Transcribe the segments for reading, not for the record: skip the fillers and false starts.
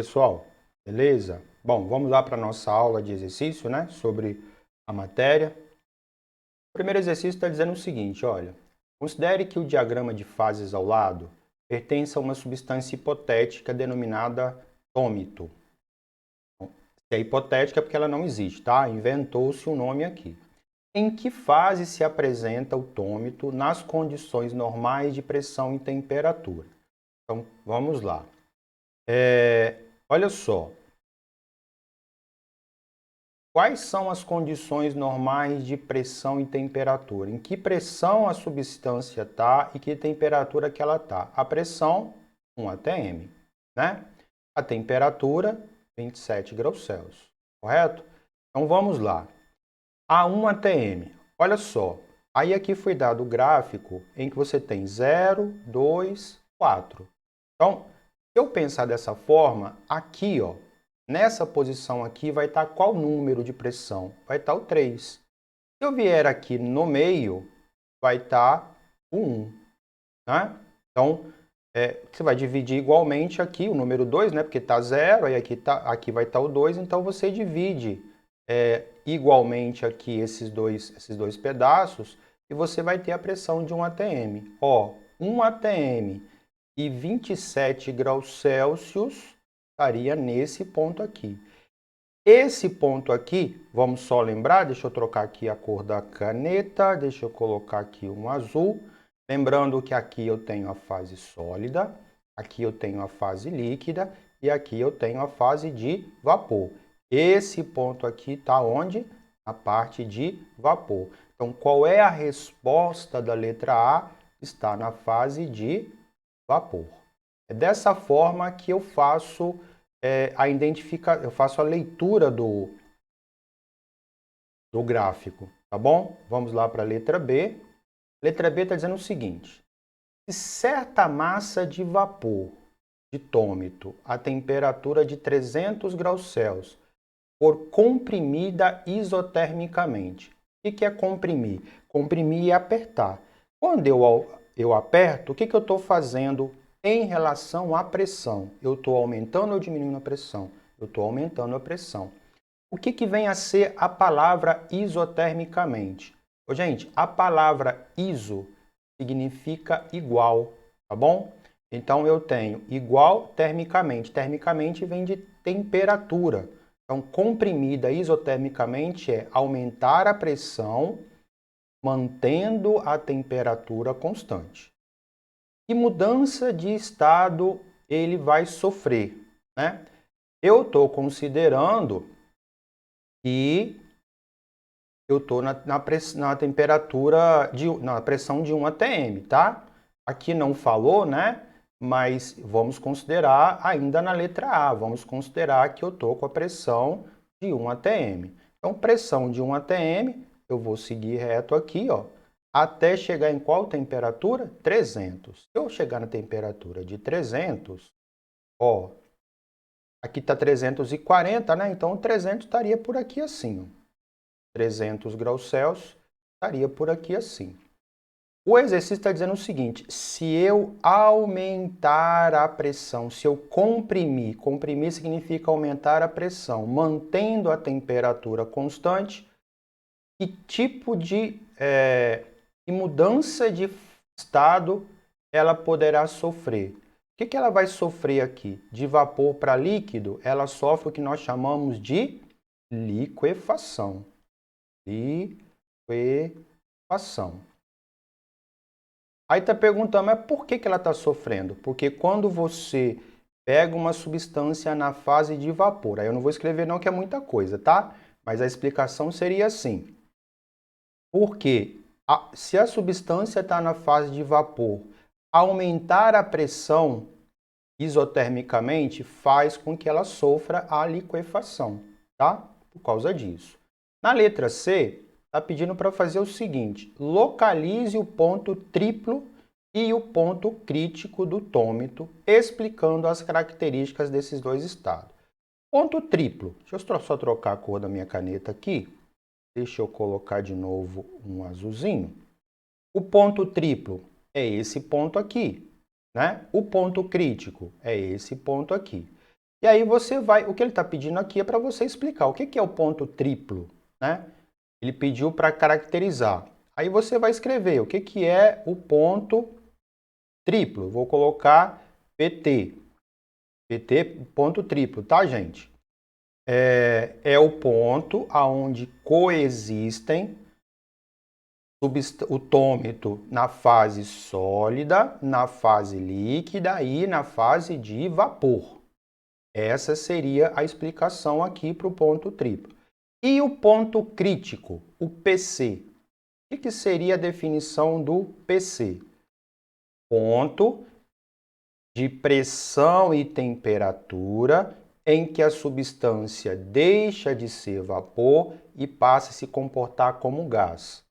pessoal? Beleza? Bom, vamos lá para a nossa aula de exercício, né? Sobre a matéria. O primeiro exercício está dizendo o seguinte, olha. Considere que o diagrama de fases ao lado pertence a uma substância hipotética denominada tômito. Se é hipotética é porque ela não existe, tá? Inventou-se um nome aqui. Em que fase se apresenta o tômito nas condições normais de pressão e temperatura? Então, vamos lá. Olha só. Quais são as condições normais de pressão e temperatura? Em que pressão a substância está e que temperatura que ela está? A pressão, 1 atm, né? A temperatura, 27 graus Celsius, correto? Então vamos lá. A 1 atm, olha só. Aí aqui foi dado o gráfico em que você tem 0, 2, 4. Então, se eu pensar dessa forma, aqui, ó, nessa posição aqui vai estar qual número de pressão? Vai estar o 3. Se eu vier aqui no meio, vai estar o 1. Né? Então, você vai dividir igualmente aqui o número 2, né? Porque está 0, aí aqui vai estar o 2, então você divide igualmente aqui esses dois pedaços e você vai ter a pressão de 1 atm. Ó, 1 atm e 27 graus Celsius estaria nesse ponto aqui. Esse ponto aqui, vamos só lembrar, deixa eu trocar aqui a cor da caneta, deixa eu colocar aqui um azul. Lembrando que aqui eu tenho a fase sólida, aqui eu tenho a fase líquida e aqui eu tenho a fase de vapor. Esse ponto aqui está onde? Na parte de vapor. Então, qual é a resposta da letra A? Está na fase de vapor. É dessa forma que eu faço eu faço a leitura do gráfico, tá bom? Vamos lá para a letra B. Letra B está dizendo o seguinte: se certa massa de vapor de tômito a temperatura de 300 graus Celsius for comprimida isotermicamente. O que é comprimir? Comprimir é apertar. Quando eu aperto, o que eu estou fazendo em relação à pressão? Eu estou aumentando ou diminuindo a pressão? Eu estou aumentando a pressão. O que vem a ser a palavra isotermicamente? Gente, a palavra iso significa igual, tá bom? Então eu tenho igual termicamente. Termicamente vem de temperatura. Então, comprimida isotermicamente é aumentar a pressão mantendo a temperatura constante. Que mudança de estado ele vai sofrer, né? Eu estou considerando que eu estou na temperatura, na pressão de 1 atm, tá? Aqui não falou, né? Mas vamos considerar ainda na letra A, vamos considerar que eu estou com a pressão de 1 atm. Então, pressão de 1 atm, eu vou seguir reto aqui, ó, até chegar em qual temperatura? 300. Se eu chegar na temperatura de 300, ó, aqui está 340, né? Então, 300 estaria por aqui assim, ó. 300 graus Celsius estaria por aqui assim. O exercício está dizendo o seguinte: se eu aumentar a pressão, se eu comprimir, comprimir significa aumentar a pressão, mantendo a temperatura constante, que tipo de mudança de estado ela poderá sofrer? O que ela vai sofrer aqui? De vapor para líquido, ela sofre o que nós chamamos de liquefação. Liquefação. Aí está perguntando, mas por que ela está sofrendo? Porque quando você pega uma substância na fase de vapor, aí eu não vou escrever não que é muita coisa, tá? Mas a explicação seria assim. Porque se a substância está na fase de vapor, aumentar a pressão isotermicamente faz com que ela sofra a liquefação, tá? Por causa disso. Na letra C, está pedindo para fazer o seguinte: localize o ponto triplo e o ponto crítico do tômito, explicando as características desses dois estados. Ponto triplo, deixa eu só trocar a cor da minha caneta aqui. Deixa eu colocar de novo um azulzinho. O ponto triplo é esse ponto aqui, né? O ponto crítico é esse ponto aqui. E aí você vai, o que ele está pedindo aqui é para você explicar o que é o ponto triplo, né? Ele pediu para caracterizar. Aí você vai escrever o que é o ponto triplo. Vou colocar PT. PT ponto triplo, tá, gente? É o ponto aonde coexistem o tômito na fase sólida, na fase líquida e na fase de vapor. Essa seria a explicação aqui para o ponto triplo. E o ponto crítico, o PC? O que seria a definição do PC? Ponto de pressão e temperatura em que a substância deixa de ser vapor e passa a se comportar como gás,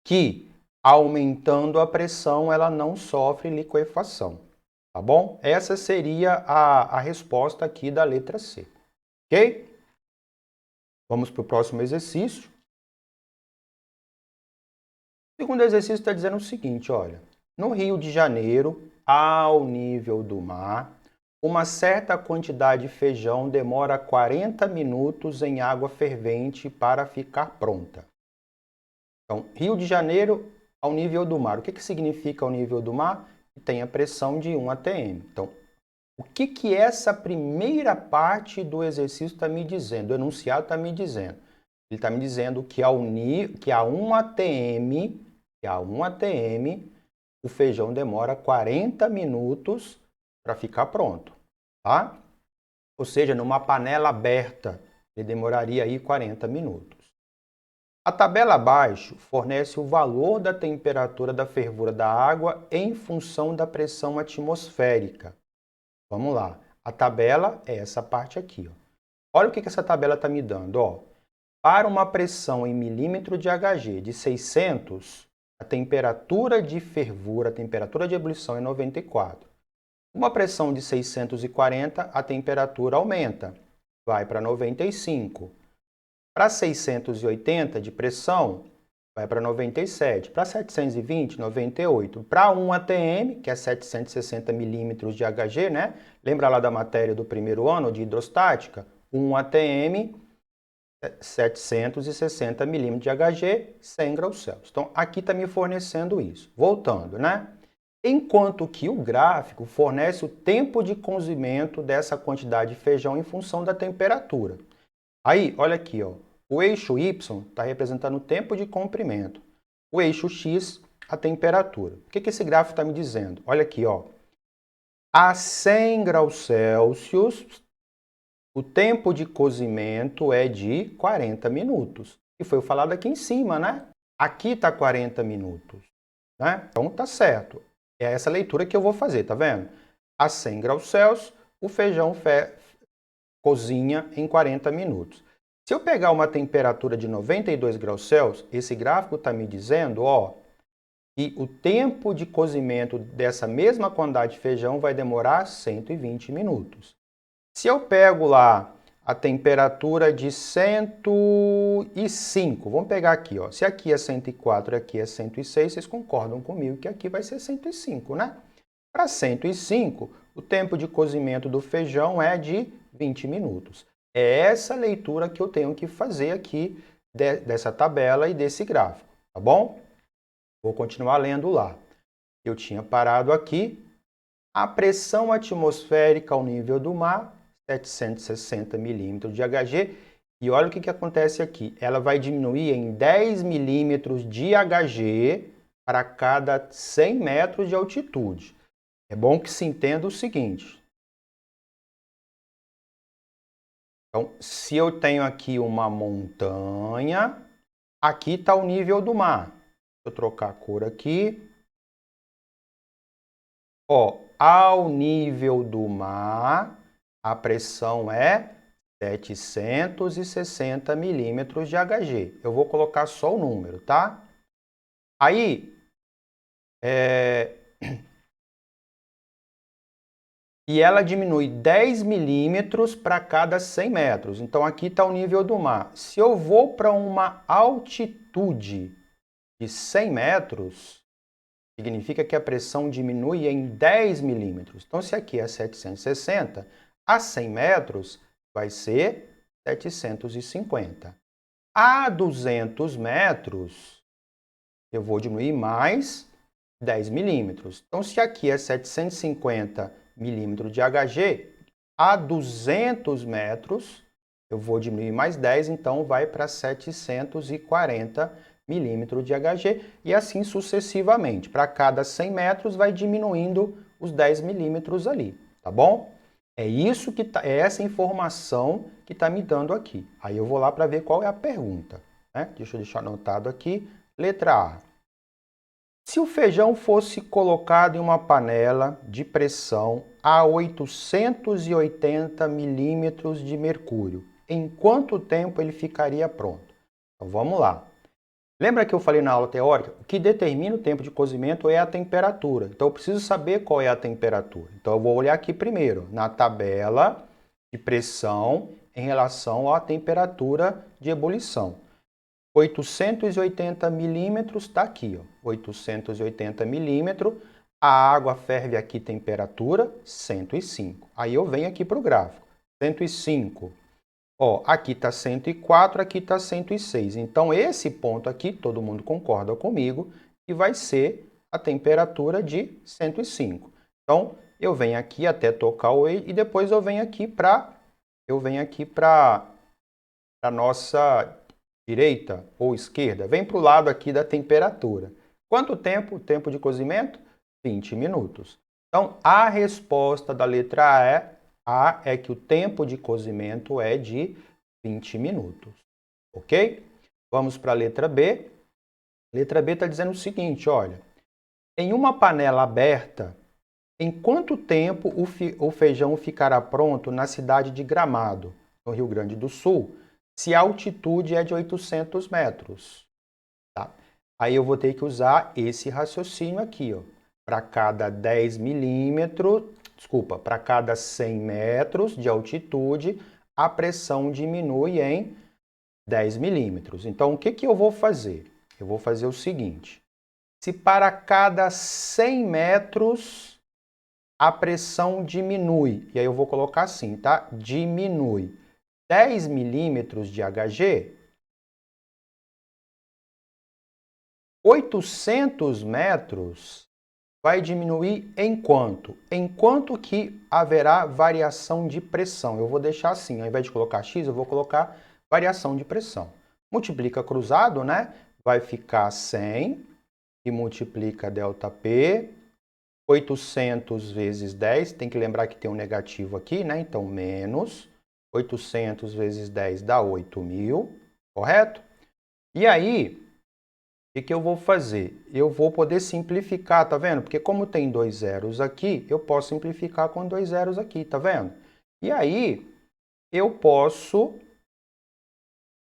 que, aumentando a pressão, ela não sofre liquefação, tá bom? Essa seria a resposta aqui da letra C, ok? Vamos para o próximo exercício. O segundo exercício está dizendo o seguinte, olha, no Rio de Janeiro, ao nível do mar, uma certa quantidade de feijão demora 40 minutos em água fervente para ficar pronta. Então, Rio de Janeiro ao nível do mar. O que significa ao nível do mar? Que tem a pressão de 1 atm. Então, o que essa primeira parte do exercício está me dizendo? O enunciado está me dizendo. Ele está me dizendo que a 1 atm, o feijão demora 40 minutos para ficar pronto, tá? Ou seja, numa panela aberta, ele demoraria aí 40 minutos. A tabela abaixo fornece o valor da temperatura da fervura da água em função da pressão atmosférica. Vamos lá. A tabela é essa parte aqui, ó. Olha o que essa tabela está me dando, ó. Para uma pressão em milímetro de Hg de 600, a temperatura de fervura, a temperatura de ebulição é 94. Uma pressão de 640, a temperatura aumenta, vai para 95. Para 680 de pressão, vai para 97. Para 720, 98. Para 1 atm, que é 760 milímetros de Hg, né? Lembra lá da matéria do primeiro ano de hidrostática? 1 atm, 760 milímetros de Hg, 100 graus Celsius. Então, aqui está me fornecendo isso. Voltando, né? Enquanto que o gráfico fornece o tempo de cozimento dessa quantidade de feijão em função da temperatura. Aí, olha aqui, ó. O eixo Y está representando o tempo de comprimento. O eixo X, a temperatura. O que esse gráfico está me dizendo? Olha aqui, ó. A 100 graus Celsius, o tempo de cozimento é de 40 minutos. E foi falado aqui em cima, né? Aqui está 40 minutos. Né? Então, tá certo. É essa leitura que eu vou fazer, tá vendo? A 100 graus Celsius, o feijão cozinha em 40 minutos. Se eu pegar uma temperatura de 92 graus Celsius, esse gráfico está me dizendo, ó, que o tempo de cozimento dessa mesma quantidade de feijão vai demorar 120 minutos. Se eu pego lá a temperatura de 105, vamos pegar aqui, ó. Se aqui é 104 e aqui é 106, vocês concordam comigo que aqui vai ser 105, né? Para 105, o tempo de cozimento do feijão é de 20 minutos. É essa leitura que eu tenho que fazer aqui dessa tabela e desse gráfico, tá bom? Vou continuar lendo lá. Eu tinha parado aqui. A pressão atmosférica ao nível do mar, 760 milímetros de Hg. E olha o que acontece aqui. Ela vai diminuir em 10 milímetros de Hg para cada 100 metros de altitude. É bom que se entenda o seguinte. Então, se eu tenho aqui uma montanha, aqui está o nível do mar. Deixa eu trocar a cor aqui. Ó, ao nível do mar, a pressão é 760 milímetros de Hg. Eu vou colocar só o número, tá? Aí, e ela diminui 10 milímetros para cada 100 metros. Então, aqui está o nível do mar. Se eu vou para uma altitude de 100 metros, significa que a pressão diminui em 10 milímetros. Então, se aqui é 760, A 100 metros vai ser 750. A 200 metros, eu vou diminuir mais 10 milímetros. Então, se aqui é 750 milímetros de HG, a 200 metros, eu vou diminuir mais 10, então vai para 740 milímetros de HG e assim sucessivamente. Para cada 100 metros vai diminuindo os 10 milímetros ali, tá bom? É isso que é essa informação que está me dando aqui. Aí eu vou lá para ver qual é a pergunta, né? Deixa eu deixar anotado aqui. Letra A. Se o feijão fosse colocado em uma panela de pressão a 880 milímetros de mercúrio, em quanto tempo ele ficaria pronto? Então vamos lá. Lembra que eu falei na aula teórica? O que determina o tempo de cozimento é a temperatura. Então eu preciso saber qual é a temperatura. Então eu vou olhar aqui primeiro na tabela de pressão em relação à temperatura de ebulição. 880 milímetros está aqui, ó. 880 milímetros. A água ferve aqui temperatura 105. Aí eu venho aqui para o gráfico. 105. Ó, aqui está 104, aqui está 106. Então, esse ponto aqui, todo mundo concorda comigo, que vai ser a temperatura de 105. Então, eu venho aqui até tocar o E e depois eu venho aqui para a nossa direita ou esquerda. Vem para o lado aqui da temperatura. Quanto tempo? O tempo de cozimento? 20 minutos. Então, a resposta da letra A é que o tempo de cozimento é de 20 minutos, ok? Vamos para a letra B. Letra B está dizendo o seguinte, olha. Em uma panela aberta, em quanto tempo o feijão ficará pronto na cidade de Gramado, no Rio Grande do Sul, se a altitude é de 800 metros? Tá? Aí eu vou ter que usar esse raciocínio aqui, ó. Para cada 10 milímetros, desculpa, para cada 100 metros de altitude, a pressão diminui em 10 milímetros. Então, o que eu vou fazer? Eu vou fazer o seguinte. Se para cada 100 metros a pressão diminui, e aí eu vou colocar assim, tá? Diminui 10 milímetros de HG, 800 metros vai diminuir em quanto? Em quanto que haverá variação de pressão? Eu vou deixar assim, ao invés de colocar X, eu vou colocar variação de pressão. Multiplica cruzado, né? Vai ficar 100 e multiplica ΔP, 800 vezes 10, tem que lembrar que tem um negativo aqui, né? Então, menos 800 vezes 10 dá 8.000, correto? E aí, o que eu vou fazer? Eu vou poder simplificar, tá vendo? Porque como tem dois zeros aqui, eu posso simplificar com dois zeros aqui, tá vendo? E aí, eu posso...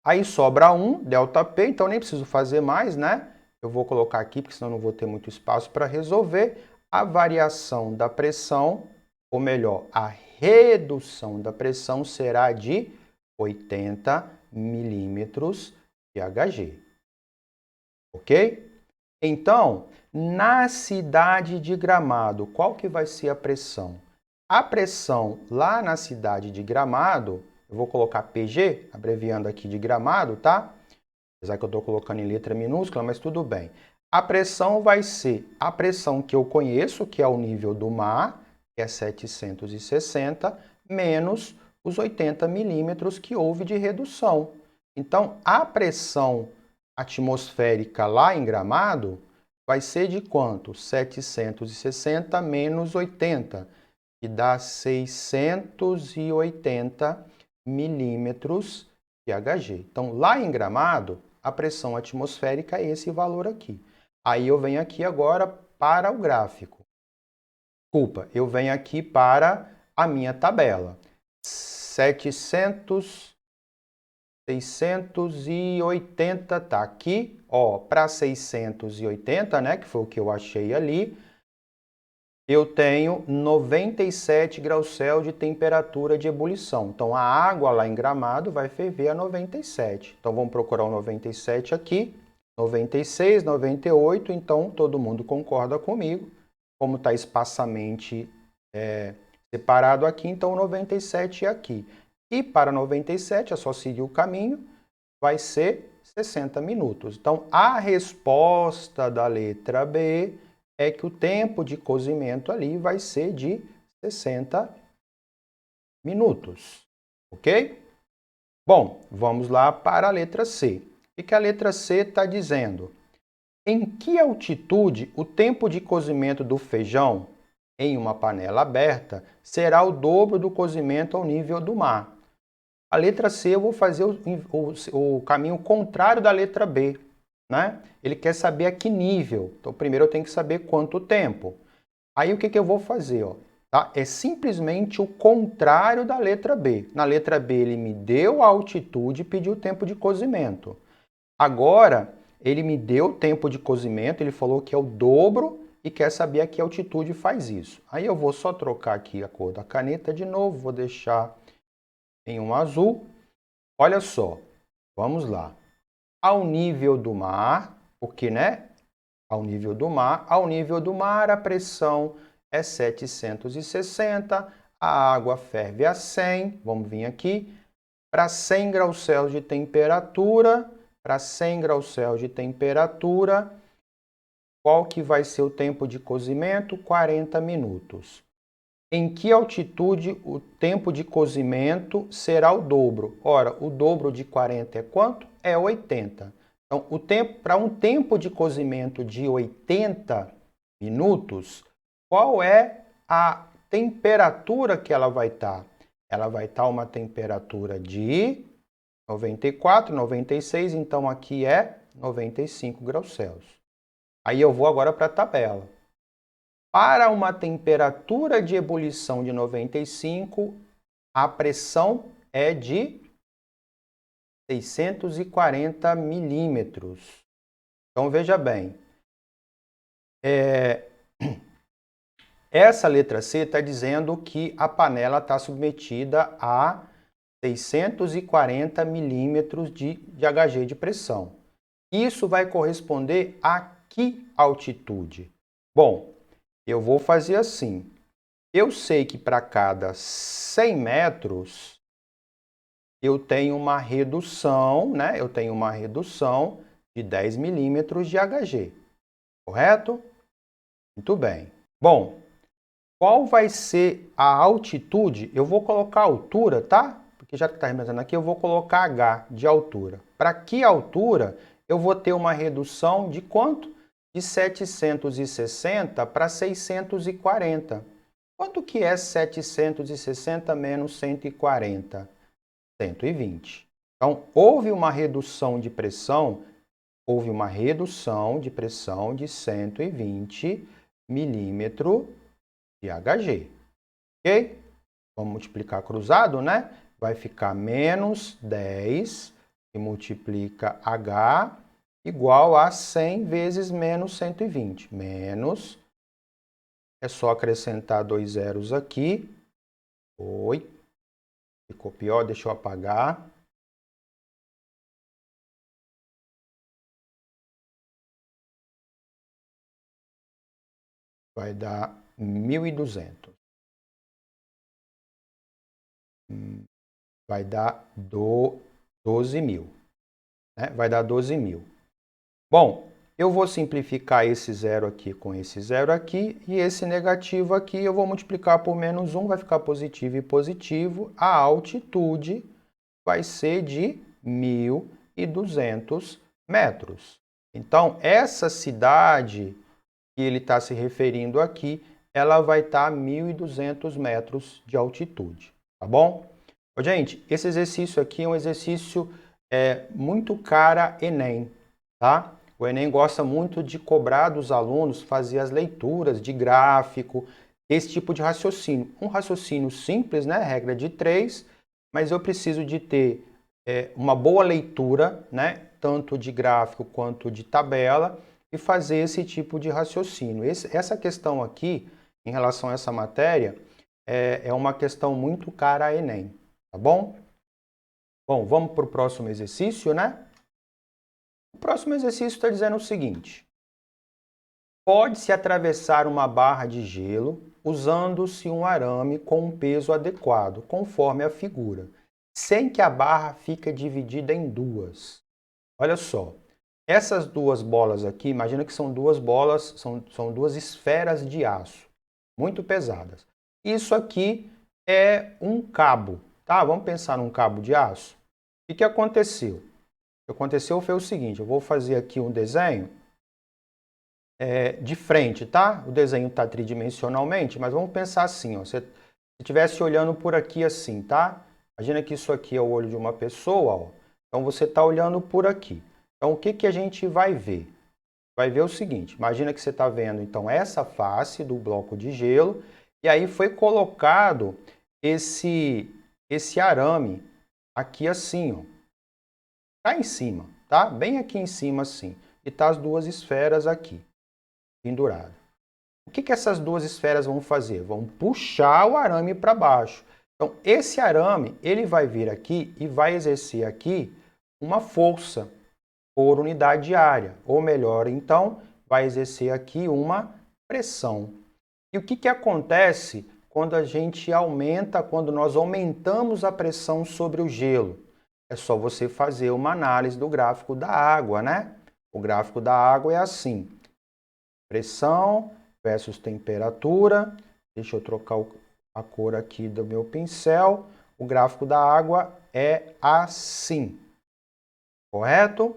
Aí sobra 1, ΔP, então nem preciso fazer mais, né? Eu vou colocar aqui, porque senão não vou ter muito espaço para resolver. A variação da pressão, ou melhor, a redução da pressão será de 80 milímetros de HG. Ok? Então, na cidade de Gramado, qual que vai ser a pressão? A pressão lá na cidade de Gramado, eu vou colocar PG, abreviando aqui de Gramado, tá? Apesar que eu estou colocando em letra minúscula, mas tudo bem. A pressão vai ser a pressão que eu conheço, que é o nível do mar, que é 760, menos os 80 milímetros que houve de redução. Então, a pressão atmosférica lá em Gramado vai ser de quanto? 760 menos 80, que dá 680 milímetros de HG. Então, lá em Gramado, a pressão atmosférica é esse valor aqui. Aí eu venho aqui agora para o gráfico. Desculpa, eu venho aqui para a minha tabela. 680 tá aqui, ó, para 680, né, que foi o que eu achei ali, eu tenho 97 graus Celsius de temperatura de ebulição. Então, a água lá em Gramado vai ferver a 97. Então, vamos procurar o 97 aqui. 96, 98, então todo mundo concorda comigo. Como está espaçamente separado aqui, então 97 é aqui. E para 97, é só seguir o caminho, vai ser 60 minutos. Então, a resposta da letra B é que o tempo de cozimento ali vai ser de 60 minutos, ok? Bom, vamos lá para a letra C. O que a letra C está dizendo? Em que altitude o tempo de cozimento do feijão em uma panela aberta será o dobro do cozimento ao nível do mar? A letra C eu vou fazer o caminho contrário da letra B, né? Ele quer saber a que nível. Então, primeiro eu tenho que saber quanto tempo. Aí o que eu vou fazer? Ó? Tá? É simplesmente o contrário da letra B. Na letra B ele me deu a altitude e pediu o tempo de cozimento. Agora ele me deu o tempo de cozimento, ele falou que é o dobro e quer saber a que altitude faz isso. Aí eu vou só trocar aqui a cor da caneta de novo, vou deixar em um azul. Olha só, vamos lá. Ao nível do mar, porque, né? Ao nível do mar a pressão é 760, a água ferve a 100, vamos vir aqui, para 100 graus Celsius de temperatura, qual que vai ser o tempo de cozimento? 40 minutos. Em que altitude o tempo de cozimento será o dobro? Ora, o dobro de 40 é quanto? É 80. Então, para um tempo de cozimento de 80 minutos, qual é a temperatura que ela vai estar? Ela vai estar uma temperatura de 94, 96, então aqui é 95 graus Celsius. Aí eu vou agora para a tabela. Para uma temperatura de ebulição de 95, a pressão é de 640 milímetros. Então, veja bem, essa letra C está dizendo que a panela está submetida a 640 milímetros de Hg de pressão. Isso vai corresponder a que altitude? Bom, eu vou fazer assim. Eu sei que para cada 100 metros eu tenho uma redução, né? Eu tenho uma redução de 10 milímetros de Hg, correto? Muito bem. Bom, qual vai ser a altitude? Eu vou colocar a altura, tá? Porque já que está arremessando aqui, eu vou colocar H de altura. Para que altura eu vou ter uma redução de quanto? De 760 para 640. Quanto que é 760 menos 140? 120. Então, houve uma redução de pressão de 120 milímetros de Hg. Ok? Vamos multiplicar cruzado, né? Vai ficar menos 10 que multiplica H igual a 100 vezes menos 120. Menos, é só acrescentar 2 zeros aqui. Oi. Ficou pior, deixa eu apagar. Vai dar 1.200. Vai dar 12.000. Né? Vai dar 12.000. Bom, eu vou simplificar esse zero aqui com esse zero aqui, e esse negativo aqui eu vou multiplicar por menos 1, vai ficar positivo e positivo. A altitude vai ser de 1.200 metros. Então, essa cidade que ele está se referindo aqui, ela vai estar a 1.200 metros de altitude, tá bom? Gente, esse exercício aqui é um exercício muito cara Enem, tá? O Enem gosta muito de cobrar dos alunos fazer as leituras de gráfico, esse tipo de raciocínio. Um raciocínio simples, né? Regra de 3, mas eu preciso de ter uma boa leitura, né? Tanto de gráfico quanto de tabela, e fazer esse tipo de raciocínio. Essa questão aqui, em relação a essa matéria, é uma questão muito cara a Enem, tá bom? Bom, vamos para o próximo exercício, né? O próximo exercício está dizendo o seguinte: pode-se atravessar uma barra de gelo usando-se um arame com um peso adequado, conforme a figura, sem que a barra fique dividida em duas. Olha só, essas duas bolas aqui, imagina que são duas bolas, são duas esferas de aço, muito pesadas. Isso aqui é um cabo, tá? Vamos pensar num cabo de aço. O que aconteceu? O que aconteceu foi o seguinte, eu vou fazer aqui um desenho de frente, tá? O desenho está tridimensionalmente, mas vamos pensar assim, ó, se estivesse olhando por aqui assim, tá? Imagina que isso aqui é o olho de uma pessoa, ó. Então você está olhando por aqui. Então o que a gente vai ver? Vai ver o seguinte, imagina que você está vendo então essa face do bloco de gelo e aí foi colocado esse arame aqui assim, ó, cá em cima, tá? Bem aqui em cima assim, e tá as duas esferas aqui, penduradas. O que essas duas esferas vão fazer? Vão puxar o arame para baixo. Então esse arame, ele vai vir aqui e vai exercer aqui uma força por unidade de área, ou melhor, então, vai exercer aqui uma pressão. E o que acontece quando a gente aumenta, quando nós aumentamos a pressão sobre o gelo? É só você fazer uma análise do gráfico da água, né? O gráfico da água é assim, pressão versus temperatura. Deixa eu trocar a cor aqui do meu pincel. O gráfico da água é assim, correto?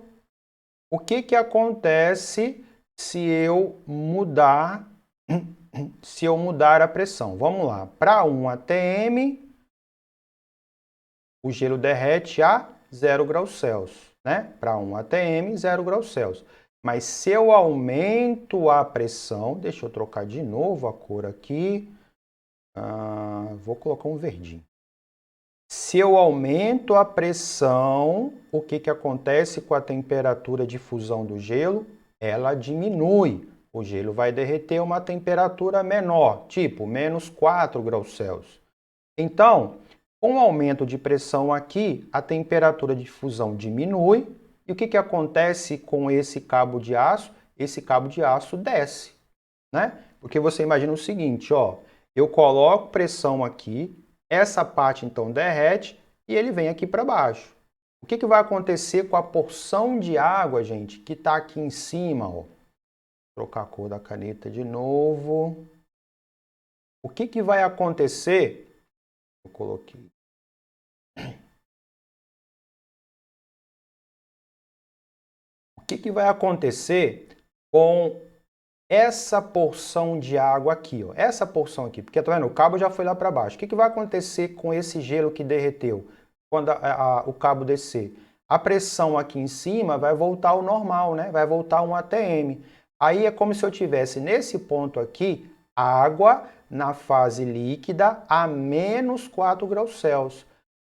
O que acontece se eu mudar a pressão? Vamos lá. Para 1 atm, o gelo derrete a 0 graus Celsius, né? Para 1 atm, 0 graus Celsius. Mas se eu aumento a pressão, deixa eu trocar de novo a cor aqui. Vou colocar um verdinho. Se eu aumento a pressão, o que acontece com a temperatura de fusão do gelo? Ela diminui. O gelo vai derreter a uma temperatura menor, tipo menos 4 graus Celsius. Então, com o aumento de pressão aqui, a temperatura de fusão diminui. E o que acontece com esse cabo de aço? Esse cabo de aço desce, né? Porque você imagina o seguinte, ó, eu coloco pressão aqui, essa parte então derrete e ele vem aqui para baixo. O que vai acontecer com a porção de água, gente, que está aqui em cima? Ó? Vou trocar a cor da caneta de novo. O que vai acontecer? Eu coloquei. O que vai acontecer com essa porção de água aqui, ó, essa porção aqui, porque tá vendo, o cabo já foi lá para baixo. O que vai acontecer com esse gelo que derreteu quando o cabo descer? A pressão aqui em cima vai voltar ao normal, né? Vai voltar a 1 atm. Aí é como se eu tivesse nesse ponto aqui água na fase líquida a menos 4 graus Celsius.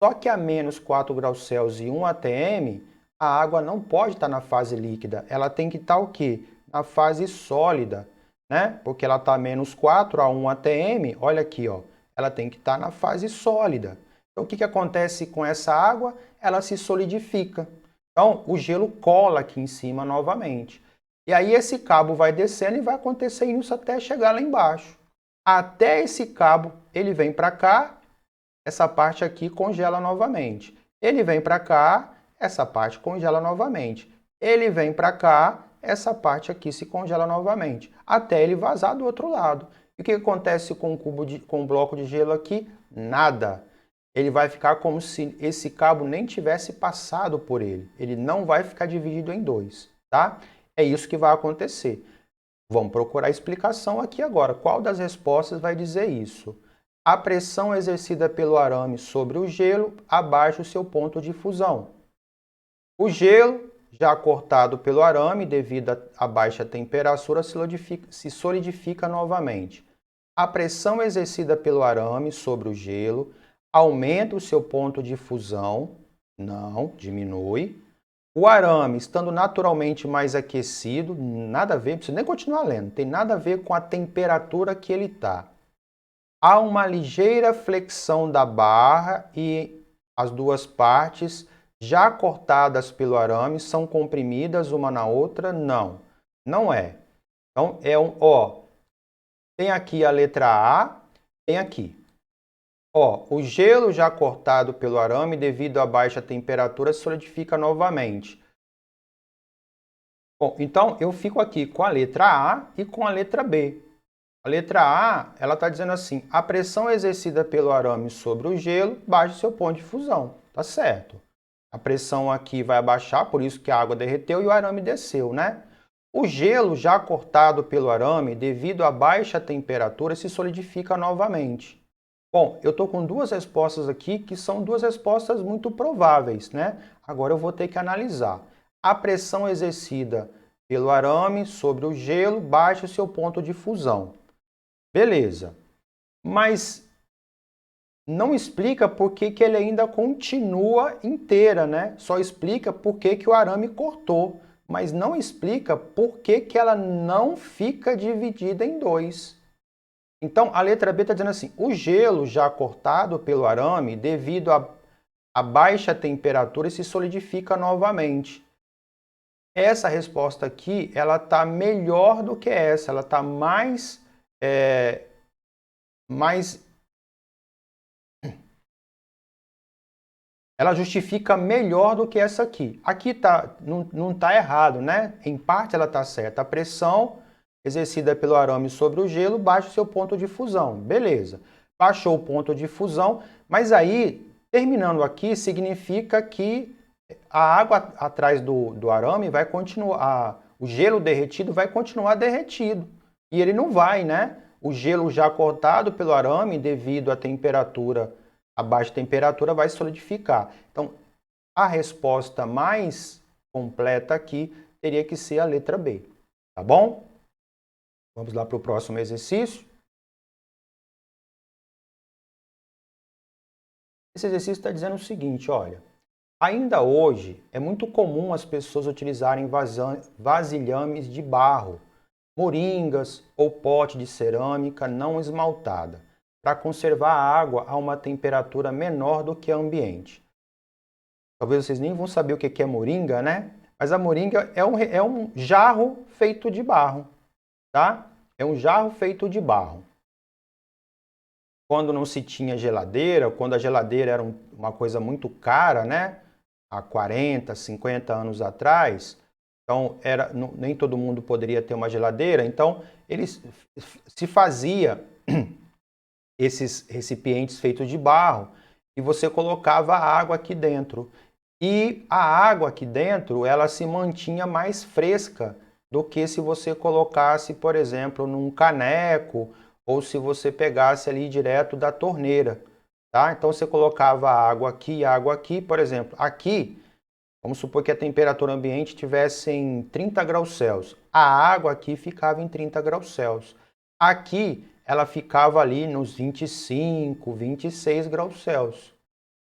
Só que a menos 4 graus Celsius e 1 atm, a água não pode estar na fase líquida. Ela tem que estar o quê? Na fase sólida, né? Porque ela está menos 4 a 1 atm, olha aqui, ó, ela tem que estar na fase sólida. Então, o que acontece com essa água? Ela se solidifica. Então, o gelo cola aqui em cima novamente. E aí esse cabo vai descendo e vai acontecendo isso até chegar lá embaixo. Até esse cabo, ele vem para cá, essa parte aqui congela novamente. Ele vem para cá, essa parte congela novamente. Ele vem para cá, essa parte aqui se congela novamente, até ele vazar do outro lado. E o que acontece com o bloco de gelo aqui? Nada. Ele vai ficar como se esse cabo nem tivesse passado por ele. Ele não vai ficar dividido em dois, tá? É isso que vai acontecer. Vamos procurar a explicação aqui agora. Qual das respostas vai dizer isso? A pressão exercida pelo arame sobre o gelo abaixa o seu ponto de fusão. O gelo já cortado pelo arame, devido à baixa temperatura, se solidifica novamente. A pressão exercida pelo arame sobre o gelo aumenta o seu ponto de fusão, não, diminui. O arame, estando naturalmente mais aquecido, nada a ver, não precisa nem continuar lendo, não tem nada a ver com a temperatura que ele está. Há uma ligeira flexão da barra e as duas partes já cortadas pelo arame são comprimidas uma na outra? Não, não é. Então, Tem aqui a letra A, tem aqui. Ó, o gelo já cortado pelo arame devido à baixa temperatura solidifica novamente. Bom, então eu fico aqui com a letra A e com a letra B. A letra A, ela está dizendo assim, a pressão exercida pelo arame sobre o gelo baixa o seu ponto de fusão. Tá certo. A pressão aqui vai abaixar, por isso que a água derreteu e o arame desceu, né? O gelo já cortado pelo arame, devido à baixa temperatura, se solidifica novamente. Bom, eu estou com duas respostas aqui que são duas respostas muito prováveis, né? Agora eu vou ter que analisar. A pressão exercida pelo arame sobre o gelo baixa o seu ponto de fusão. Beleza. Mas não explica por que ele ainda continua inteira, né? Só explica por que o arame cortou, mas não explica por que ela não fica dividida em dois. Então, a letra B está dizendo assim, o gelo já cortado pelo arame, devido à baixa temperatura, se solidifica novamente. Essa resposta aqui, ela está melhor do que essa, ela está mais ela justifica melhor do que essa aqui. Aqui não está errado, né? Em parte ela está certa. A pressão exercida pelo arame sobre o gelo baixa o seu ponto de fusão. Beleza. Baixou o ponto de fusão, mas aí, terminando aqui, significa que a água atrás do arame vai continuar, o gelo derretido vai continuar derretido. E ele não vai, né? O gelo já cortado pelo arame, devido à temperatura, a baixa temperatura, vai solidificar. Então, a resposta mais completa aqui teria que ser a letra B. Tá bom? Vamos lá para o próximo exercício. Esse exercício está dizendo o seguinte, olha. Ainda hoje, é muito comum as pessoas utilizarem vasilhames de barro, moringas ou pote de cerâmica não esmaltada, para conservar a água a uma temperatura menor do que a ambiente. Talvez vocês nem vão saber o que é moringa, né? Mas a moringa é um jarro feito de barro, tá? É um jarro feito de barro. Quando não se tinha geladeira, quando a geladeira era uma coisa muito cara, né? Há 40, 50 anos atrás, então nem todo mundo poderia ter uma geladeira, então se fazia esses recipientes feitos de barro e você colocava a água aqui dentro. E a água aqui dentro, ela se mantinha mais fresca do que se você colocasse, por exemplo, num caneco ou se você pegasse ali direto da torneira. Tá? Então você colocava a água aqui, por exemplo, aqui, vamos supor que a temperatura ambiente estivesse em 30 graus Celsius. A água aqui ficava em 30 graus Celsius. Aqui ela ficava ali nos 25, 26 graus Celsius.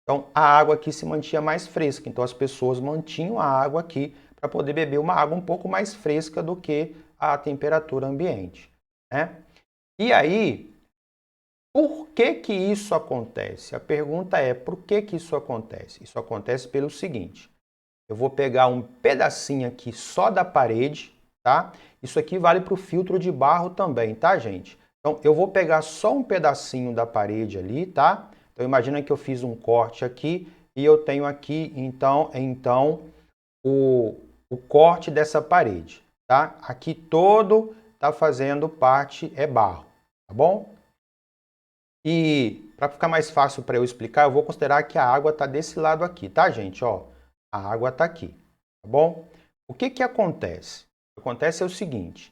Então a água aqui se mantinha mais fresca, então as pessoas mantinham a água aqui para poder beber uma água um pouco mais fresca do que a temperatura ambiente, né? E aí, por que isso acontece? A pergunta é, por que isso acontece? Isso acontece pelo seguinte, eu vou pegar um pedacinho aqui só da parede, tá? Isso aqui vale para o filtro de barro também, tá, gente? Então, eu vou pegar só um pedacinho da parede ali, tá? Então, imagina que eu fiz um corte aqui e eu tenho aqui, então o corte dessa parede, tá? Aqui todo tá fazendo parte, é barro, tá bom? E para ficar mais fácil para eu explicar, eu vou considerar que a água está desse lado aqui, tá, gente? Ó, a água está aqui, tá bom? O que acontece? O que acontece é o seguinte,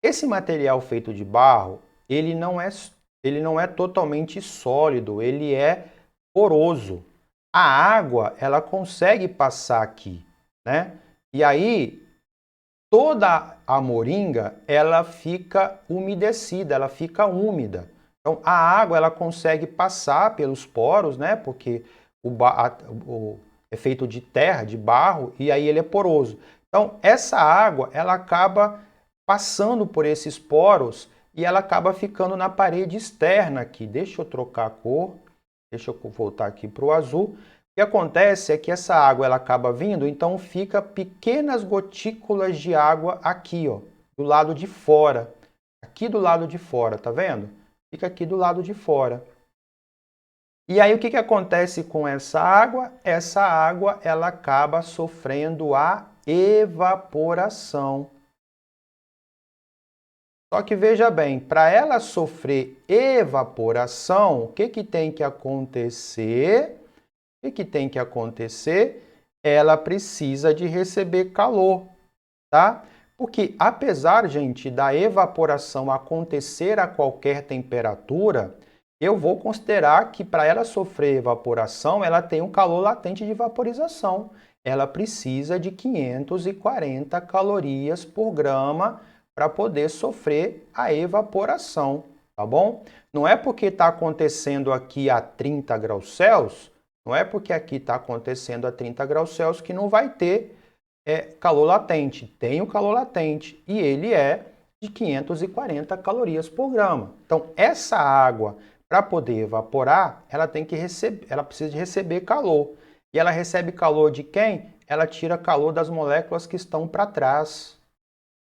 esse material feito de barro, ele não é totalmente sólido, ele é poroso. A água, ela consegue passar aqui, né? E aí, toda a moringa, ela fica umedecida, ela fica úmida. Então, a água ela consegue passar pelos poros, né? Porque é feito de terra, de barro, e aí ele é poroso. Então, essa água ela acaba passando por esses poros e ela acaba ficando na parede externa aqui. Deixa eu trocar a cor, deixa eu voltar aqui para o azul. O que acontece é que essa água ela acaba vindo, então fica pequenas gotículas de água aqui, ó, do lado de fora. Aqui do lado de fora, tá vendo? Fica aqui do lado de fora. E aí o que acontece com essa água? Essa água ela acaba sofrendo a evaporação. Só que veja bem, para ela sofrer evaporação, o que tem que acontecer? O que tem que acontecer? Ela precisa de receber calor, tá? Porque apesar, gente, da evaporação acontecer a qualquer temperatura, eu vou considerar que para ela sofrer evaporação, ela tem um calor latente de vaporização. Ela precisa de 540 calorias por grama para poder sofrer a evaporação, tá bom? Não é porque está acontecendo aqui a 30 graus Celsius, não é porque aqui está acontecendo a 30 graus Celsius que não vai ter calor latente. Tem o calor latente e ele é de 540 calorias por grama. Então, essa água, para poder evaporar, ela precisa de receber calor. E ela recebe calor de quem? Ela tira calor das moléculas que estão para trás.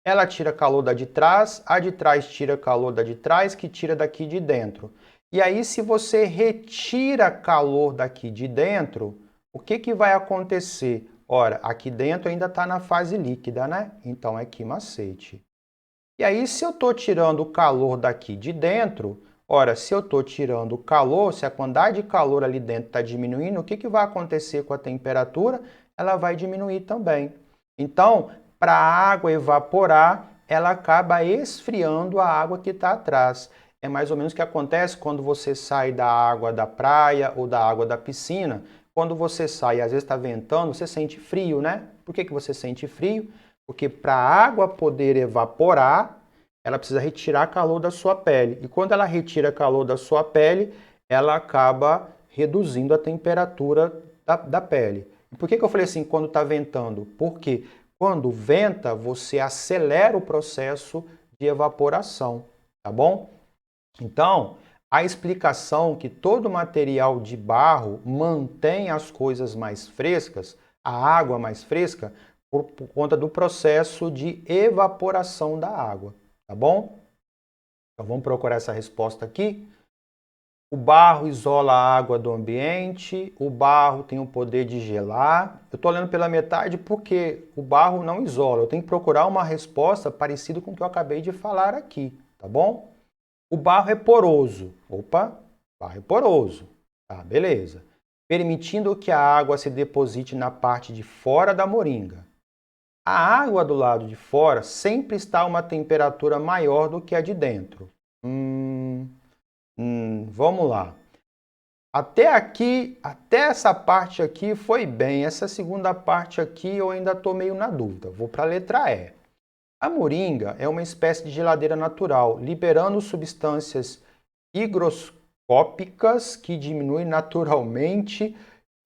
Ela tira calor da de trás, a de trás tira calor da de trás, que tira daqui de dentro. E aí, se você retira calor daqui de dentro, o que vai acontecer? Ora, aqui dentro ainda está na fase líquida, né? Então é quimacete. E aí, se eu estou tirando o calor daqui de dentro, ora, se eu estou tirando o calor, se a quantidade de calor ali dentro está diminuindo, o que vai acontecer com a temperatura? Ela vai diminuir também. Então, para a água evaporar, ela acaba esfriando a água que está atrás. É mais ou menos o que acontece quando você sai da água da praia ou da água da piscina. Quando você sai e às vezes está ventando, você sente frio, né? Por que você sente frio? Porque para a água poder evaporar, ela precisa retirar calor da sua pele. E quando ela retira calor da sua pele, ela acaba reduzindo a temperatura da pele. E por que eu falei assim, quando está ventando? Porque quando venta, você acelera o processo de evaporação, tá bom? Então, a explicação que todo material de barro mantém as coisas mais frescas, a água mais fresca, por conta do processo de evaporação da água, tá bom? Então vamos procurar essa resposta aqui. O barro isola a água do ambiente, o barro tem o poder de gelar. Eu estou lendo pela metade porque o barro não isola. Eu tenho que procurar uma resposta parecida com o que eu acabei de falar aqui, tá bom? O barro é poroso. Opa, barro é poroso. Tá, beleza. Permitindo que a água se deposite na parte de fora da moringa. A água do lado de fora sempre está a uma temperatura maior do que a de dentro. Vamos lá. Até aqui, até essa parte aqui foi bem. Essa segunda parte aqui eu ainda estou meio na dúvida. Vou para a letra E. A moringa é uma espécie de geladeira natural, liberando substâncias higroscópicas que diminuem naturalmente.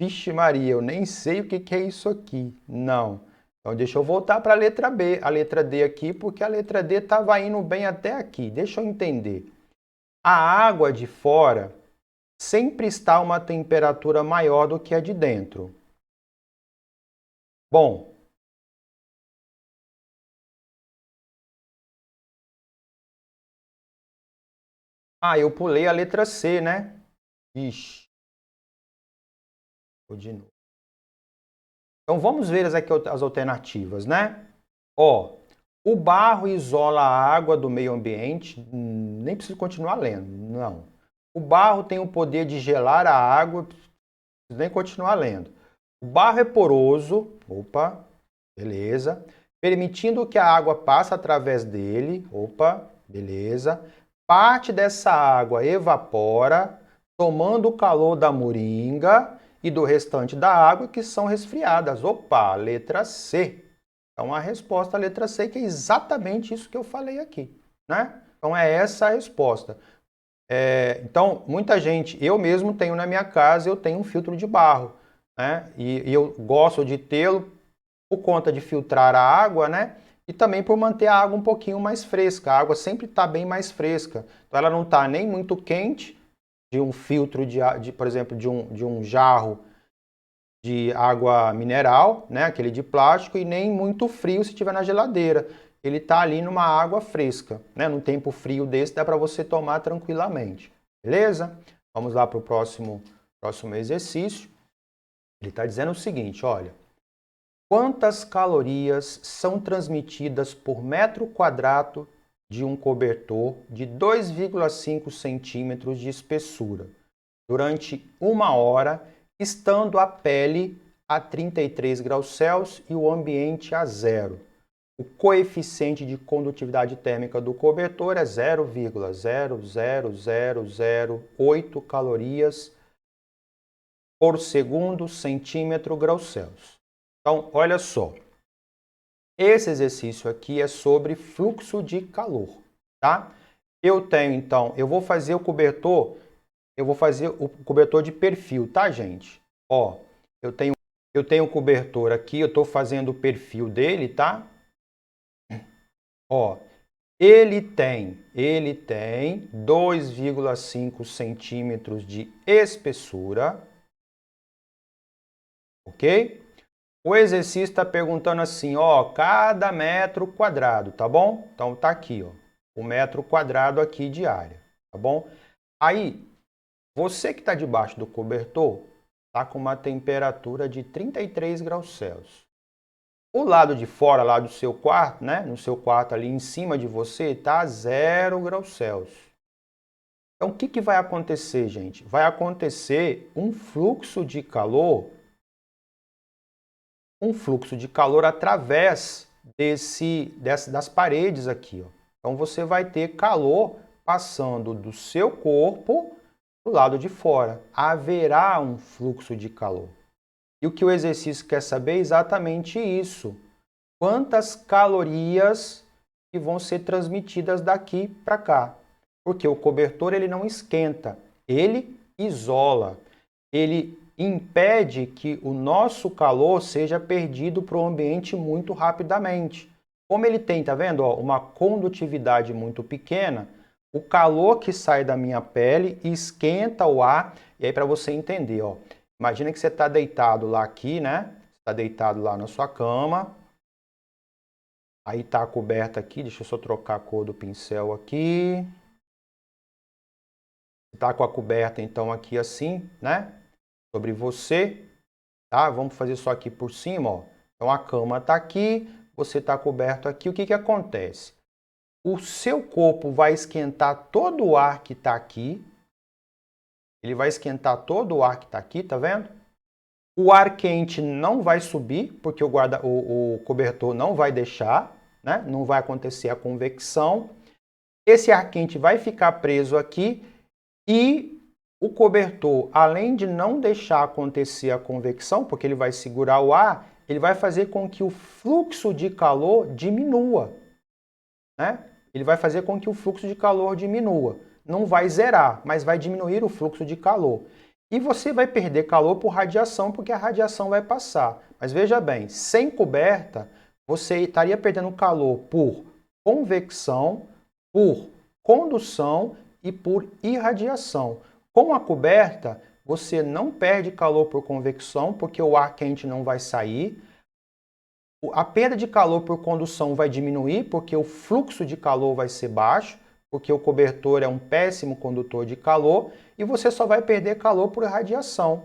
Vixe Maria, eu nem sei o que é isso aqui. Não. Então deixa eu voltar para a letra B, a letra D aqui, porque a letra D estava indo bem até aqui. Deixa eu entender. A água de fora sempre está a uma temperatura maior do que a de dentro. Bom, eu pulei a letra C, né? Ixi. Vou de novo. Então vamos ver as alternativas, né? Ó, o barro isola a água do meio ambiente, nem preciso continuar lendo, não. O barro tem o poder de gelar a água, não preciso nem continuar lendo. O barro é poroso, opa, beleza. Permitindo que a água passe através dele, opa, beleza. Parte dessa água evapora, tomando o calor da moringa e do restante da água que são resfriadas. Opa, letra C. Então a resposta à letra C que é exatamente isso que eu falei aqui, né? Então é essa a resposta. Então, muita gente, eu mesmo tenho na minha casa, eu tenho um filtro de barro, né? E eu gosto de tê-lo por conta de filtrar a água, né? E também por manter a água um pouquinho mais fresca. A água sempre está bem mais fresca. Então ela não está nem muito quente, de um filtro por exemplo, de um jarro de água mineral, né, aquele de plástico, e nem muito frio se estiver na geladeira. ele está ali numa água fresca, né? Num tempo frio desse, dá para você tomar tranquilamente, beleza? Vamos lá para o próximo exercício. Ele está dizendo o seguinte, olha, quantas calorias são transmitidas por metro quadrado de um cobertor de 2,5 centímetros de espessura durante 1 hora, estando a pele a 33 graus Celsius e o ambiente a zero? O coeficiente de condutividade térmica do cobertor é 0,00008 calorias por segundo centímetro graus Celsius. Então, olha só. Esse exercício aqui é sobre fluxo de calor, tá? Eu vou fazer o cobertor de perfil, tá, gente? Ó, eu tenho o cobertor aqui, eu estou fazendo o perfil dele, tá? Ó, ele tem 2,5 centímetros de espessura, ok? O exercício está perguntando assim, ó, cada metro quadrado, tá bom? Então tá aqui, ó, o metro quadrado aqui de área, tá bom? Aí, você que está debaixo do cobertor, tá com uma temperatura de 33 graus Celsius. O lado de fora, lá do seu quarto, né? No seu quarto ali em cima de você, tá 0 graus Celsius. Então, o que vai acontecer, gente? Vai acontecer um fluxo de calor através das paredes aqui, ó. Então, você vai ter calor passando do seu corpo para o lado de fora. Haverá um fluxo de calor. E o que o exercício quer saber é exatamente isso. Quantas calorias que vão ser transmitidas daqui para cá? Porque o cobertor ele não esquenta, ele isola. Ele impede que o nosso calor seja perdido para o ambiente muito rapidamente. Como ele tem, tá vendo, ó, uma condutividade muito pequena, o calor que sai da minha pele esquenta o ar. E aí, para você entender, ó, imagina que você está deitado lá aqui, né? Está deitado lá na sua cama. Aí está a coberta aqui, deixa eu só trocar a cor do pincel aqui. Está com a coberta, então, aqui assim, né? Sobre você, tá? Vamos fazer só aqui por cima, ó. Então, a cama está aqui, você está coberto aqui. O que acontece? O seu corpo vai esquentar todo o ar que está aqui. Ele vai esquentar todo o ar que está aqui, tá vendo? O ar quente não vai subir, porque o cobertor não vai deixar, né? Não vai acontecer a convecção. Esse ar quente vai ficar preso aqui e o cobertor, além de não deixar acontecer a convecção, porque ele vai segurar o ar, ele vai fazer com que o fluxo de calor diminua, né? Ele vai fazer com que o fluxo de calor diminua. Não vai zerar, mas vai diminuir o fluxo de calor. E você vai perder calor por radiação, porque a radiação vai passar. Mas veja bem, sem coberta, você estaria perdendo calor por convecção, por condução e por irradiação. Com a coberta, você não perde calor por convecção, porque o ar quente não vai sair. A perda de calor por condução vai diminuir, porque o fluxo de calor vai ser baixo, porque o cobertor é um péssimo condutor de calor, e você só vai perder calor por radiação.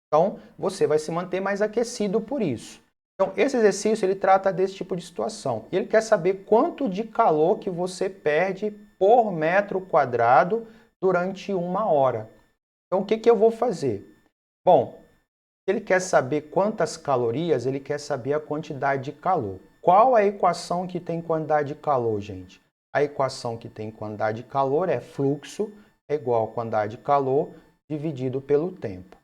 Então, você vai se manter mais aquecido por isso. Então, esse exercício ele trata desse tipo de situação. Ele quer saber quanto de calor que você perde por metro quadrado durante 1 hora. Então, o que eu vou fazer? Bom, ele quer saber quantas calorias, ele quer saber a quantidade de calor. Qual a equação que tem quantidade de calor, gente? A equação que tem quantidade de calor é fluxo é igual a quantidade de calor dividido pelo tempo.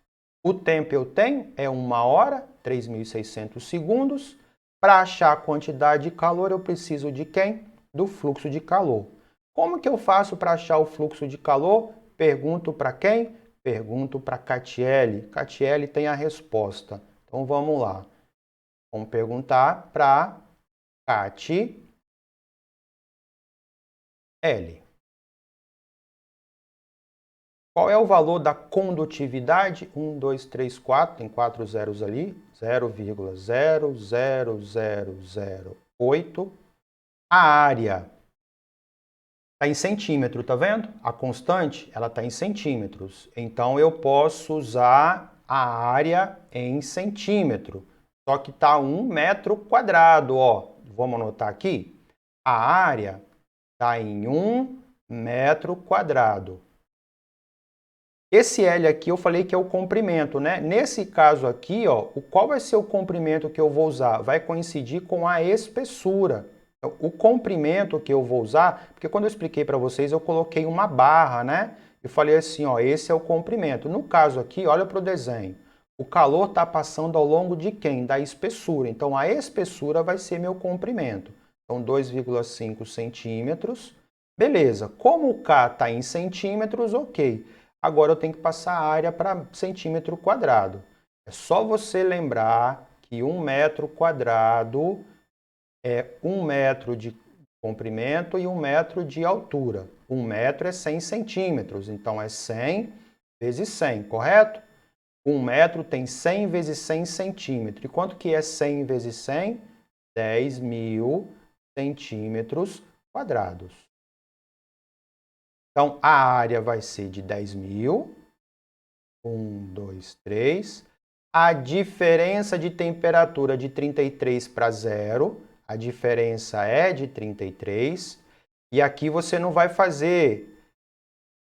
O tempo eu tenho é 1 hora, 3.600 segundos. Para achar a quantidade de calor, eu preciso de quem? Do fluxo de calor. Como que eu faço para achar o fluxo de calor? Pergunto para quem? Pergunto para Catiele. Catiele tem a resposta. Então vamos lá. Vamos perguntar para Catiele. Qual é o valor da condutividade? 1, 2, 3, 4, tem 4 zeros ali. 0,00008 A área está em centímetro, tá vendo? A constante, ela está em centímetros. Então, eu posso usar a área em centímetro. Só que está 1 metro quadrado, ó. Vamos anotar aqui? A área está em 1 metro quadrado. Esse L aqui eu falei que é o comprimento, né? Nesse caso aqui, ó, qual vai ser o comprimento que eu vou usar? Vai coincidir com a espessura. Então, o comprimento que eu vou usar, porque quando eu expliquei para vocês, eu coloquei uma barra, né? E falei assim, ó, esse é o comprimento. No caso aqui, olha para o desenho. O calor está passando ao longo de quem? Da espessura. Então, a espessura vai ser meu comprimento. Então, 2,5 centímetros. Beleza. Como o K está em centímetros, ok. Agora eu tenho que passar a área para centímetro quadrado. É só você lembrar que 1 metro quadrado é 1 metro de comprimento e 1 metro de altura. 1 metro é 100 centímetros, então é 100 vezes 100, correto? 1 metro tem 100 vezes 100 centímetros. E quanto que é 100 vezes 100? 10.000 centímetros quadrados. Então, a área vai ser de 10.000. 1, 2, 3. A diferença de temperatura de 33 para 0. A diferença é de 33. E aqui você não vai fazer...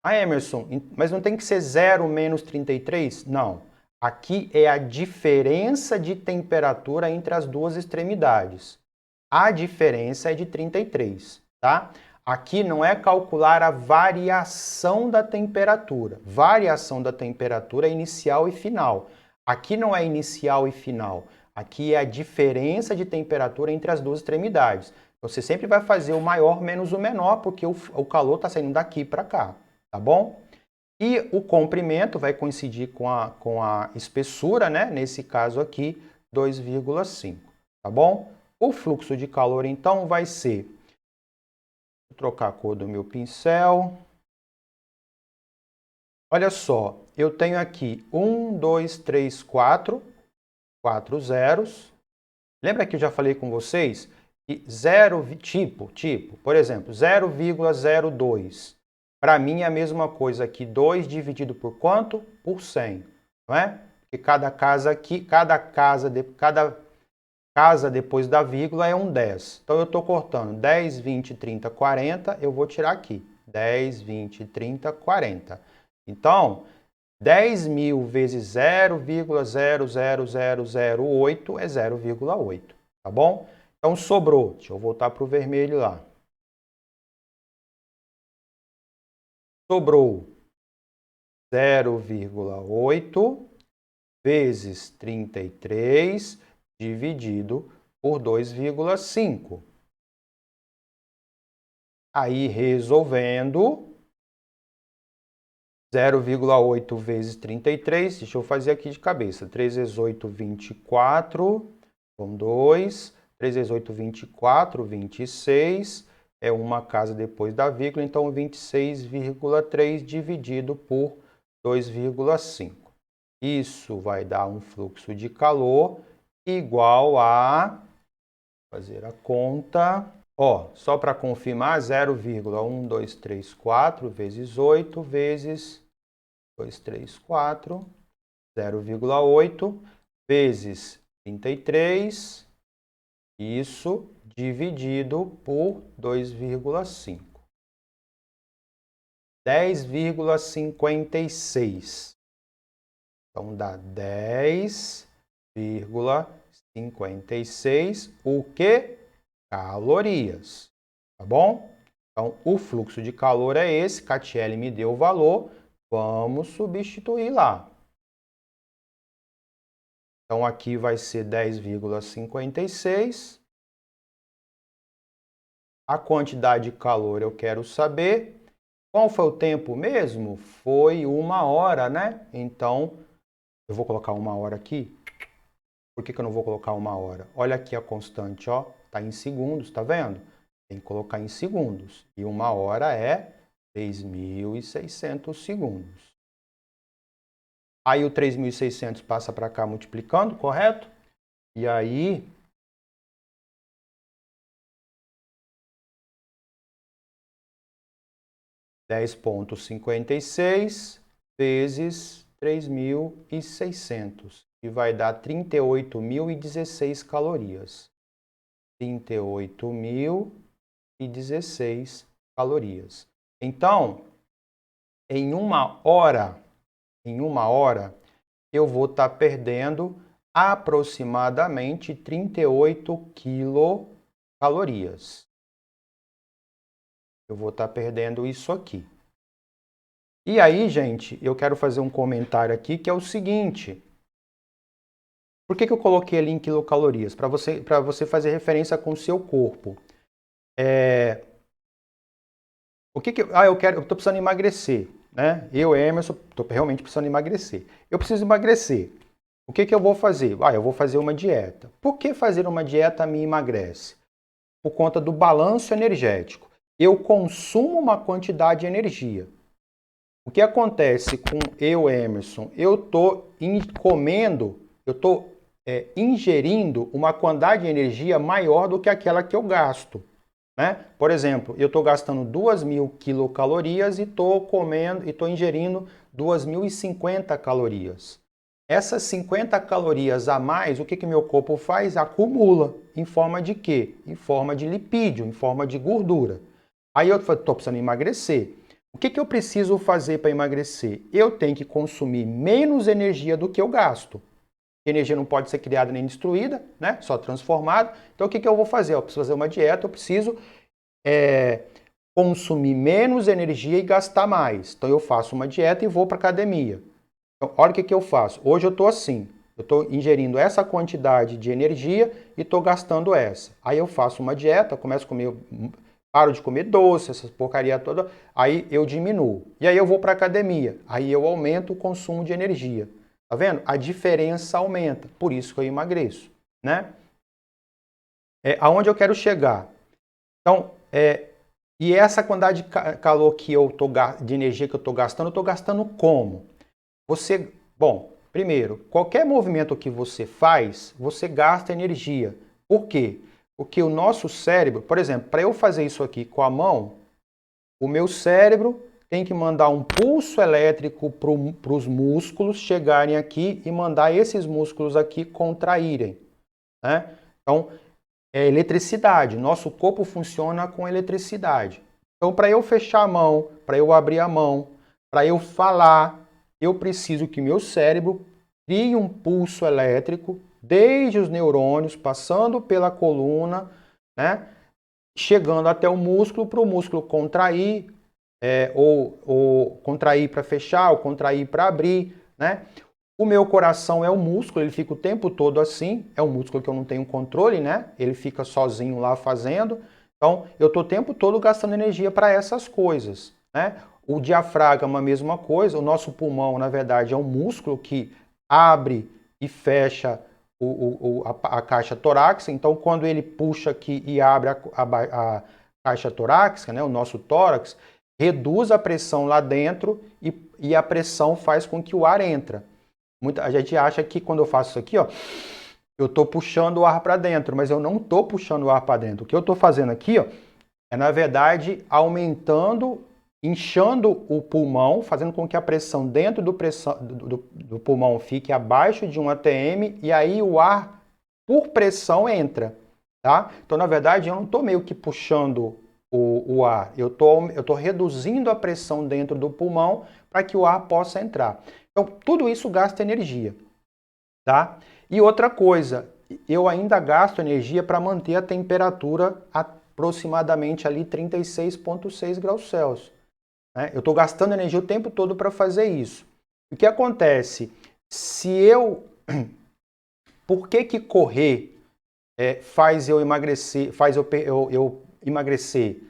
Ah, Emerson, mas não tem que ser 0 menos 33? Não. Aqui é a diferença de temperatura entre as duas extremidades. A diferença é de 33, tá? Aqui não é calcular a variação da temperatura. Variação da temperatura é inicial e final. Aqui não é inicial e final. Aqui é a diferença de temperatura entre as duas extremidades. Você sempre vai fazer o maior menos o menor, porque o calor está saindo daqui para cá, tá bom? E o comprimento vai coincidir com a espessura, né? Nesse caso aqui, 2,5, tá bom? O fluxo de calor, então, vai ser... Vou trocar a cor do meu pincel. Olha só, eu tenho aqui 1, 2, 3, 4, 4 zeros. Lembra que eu já falei com vocês que por exemplo, 0,02. Para mim é a mesma coisa que 2 dividido por quanto? Por 100, não é? Porque cada casa depois da vírgula é um 10. Então eu estou cortando 10, 20, 30, 40, eu vou tirar aqui. 10, 20, 30, 40. Então, 10.000 vezes 0,00008 é 0,8, tá bom? Então sobrou, deixa eu voltar para o vermelho lá. Sobrou 0,8 vezes 33 dividido por 2,5. Aí resolvendo, 0,8 vezes 33, deixa eu fazer aqui de cabeça, 3 vezes 8, 24, com 2, 3 vezes 8, 24, 26, é uma casa depois da vírgula, então 26,3 dividido por 2,5. Isso vai dar um fluxo de calor igual a, fazer a conta, ó, só para confirmar, 0,1234 vezes 8 vezes 2, 3, 4, 0,8 vezes 33, isso dividido por 2,5. 10,56. Então dá 10,56 o que? Calorias, tá bom? Então o fluxo de calor é esse, Catiele me deu o valor, vamos substituir lá. Então aqui vai ser 10,56. A quantidade de calor eu quero saber. Qual foi o tempo mesmo? Foi 1 hora, né? Então, eu vou colocar 1 hora aqui. Por que eu não vou colocar 1 hora? Olha aqui a constante, ó. Tá em segundos, tá vendo? Tem que colocar em segundos. E 1 hora é 3.600 segundos. Aí o 3.600 passa para cá multiplicando, correto? E aí, 10,56 vezes 3.600, que vai dar 38.016 calorias. 38.016 calorias. Então, em uma hora, eu vou estar perdendo aproximadamente 38 quilocalorias. Eu vou estar perdendo isso aqui. E aí, gente, eu quero fazer um comentário aqui que é o seguinte. Por que eu coloquei ali em quilocalorias? Para você fazer referência com o seu corpo. Eu estou precisando emagrecer, né? Eu, Emerson, estou realmente precisando emagrecer. Eu preciso emagrecer. O que eu vou fazer? Eu vou fazer uma dieta. Por que fazer uma dieta me emagrece? Por conta do balanço energético. Eu consumo uma quantidade de energia. O que acontece com eu, Emerson? Eu estou ingerindo uma quantidade de energia maior do que aquela que eu gasto. Né? Por exemplo, eu estou gastando 2.000 quilocalorias e estou ingerindo 2.050 calorias. Essas 50 calorias a mais, o que meu corpo faz? Acumula. Em forma de quê? Em forma de lipídio, em forma de gordura. Aí eu estou precisando emagrecer. O que eu preciso fazer para emagrecer? Eu tenho que consumir menos energia do que eu gasto. A energia não pode ser criada nem destruída, né? Só transformada. Então, o que eu vou fazer? Eu preciso fazer uma dieta, eu preciso consumir menos energia e gastar mais. Então, eu faço uma dieta e vou para a academia. Então, olha o que eu faço. Hoje eu estou assim. Eu estou ingerindo essa quantidade de energia e estou gastando essa. Aí eu faço uma dieta, começo a comer, paro de comer doce, essa porcaria toda, aí eu diminuo. E aí eu vou para a academia. Aí eu aumento o consumo de energia. Tá vendo? A diferença aumenta, por isso que eu emagreço, né? Aonde eu quero chegar? Então, e essa quantidade de calor de energia que eu estou gastando como? Primeiro, qualquer movimento que você faz, você gasta energia. Por quê? Porque o nosso cérebro, por exemplo, para eu fazer isso aqui com a mão, o meu cérebro tem que mandar um pulso elétrico para os músculos chegarem aqui e mandar esses músculos aqui contraírem. Né? Então, é eletricidade. Nosso corpo funciona com eletricidade. Então, para eu fechar a mão, para eu abrir a mão, para eu falar, eu preciso que meu cérebro crie um pulso elétrico desde os neurônios, passando pela coluna, né? Chegando até o músculo, para o músculo contrair, ou contrair para fechar, ou contrair para abrir, né? O meu coração é o músculo, ele fica o tempo todo assim, é um músculo que eu não tenho controle, né? Ele fica sozinho lá fazendo. Então, eu estou o tempo todo gastando energia para essas coisas, né? O diafragma, a mesma coisa. O nosso pulmão, na verdade, é um músculo que abre e fecha a caixa torácica. Então, quando ele puxa aqui e abre a caixa torácica, né, o nosso tórax, reduz a pressão lá dentro e a pressão faz com que o ar entre. A gente acha que quando eu faço isso aqui, ó, eu estou puxando o ar para dentro, mas eu não estou puxando o ar para dentro. O que eu estou fazendo aqui, ó, é, na verdade, inchando o pulmão, fazendo com que a pressão dentro do pulmão fique abaixo de 1 atm e aí o ar, por pressão, entra. Tá? Então, na verdade, eu não estou meio que puxando o ar, eu estou reduzindo a pressão dentro do pulmão para que o ar possa entrar. Então, tudo isso gasta energia, tá? E outra coisa, eu ainda gasto energia para manter a temperatura aproximadamente ali 36,6 graus Celsius. Né? Eu estou gastando energia o tempo todo para fazer isso. O que acontece? Por que correr faz eu emagrecer, faz eu emagrecer?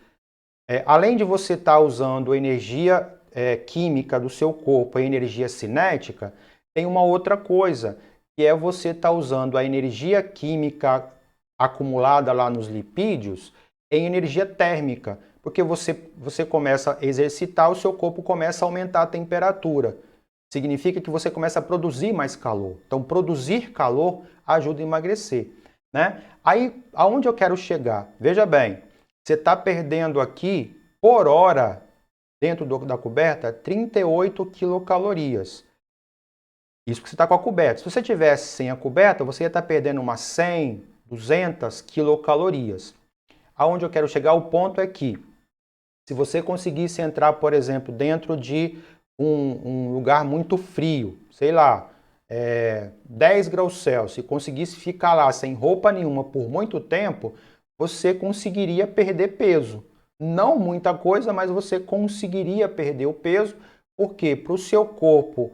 Além de você estar usando energia química do seu corpo, a energia cinética, tem uma outra coisa, que é você estar usando a energia química acumulada lá nos lipídios em energia térmica, porque você começa a exercitar, o seu corpo começa a aumentar a temperatura. Significa que você começa a produzir mais calor. Então, produzir calor ajuda a emagrecer. Né? Aí, aonde eu quero chegar? Veja bem, você está perdendo aqui, por hora, dentro da coberta 38 quilocalorias. Isso porque você está com a coberta. Se você tivesse sem a coberta, você ia estar perdendo umas 100, 200 quilocalorias. Aonde eu quero chegar, o ponto é que, se você conseguisse entrar, por exemplo, dentro de um lugar muito frio, sei lá, 10 graus Celsius, e conseguisse ficar lá sem roupa nenhuma por muito tempo, você conseguiria perder peso. Não muita coisa, mas você conseguiria perder o peso, porque para o seu corpo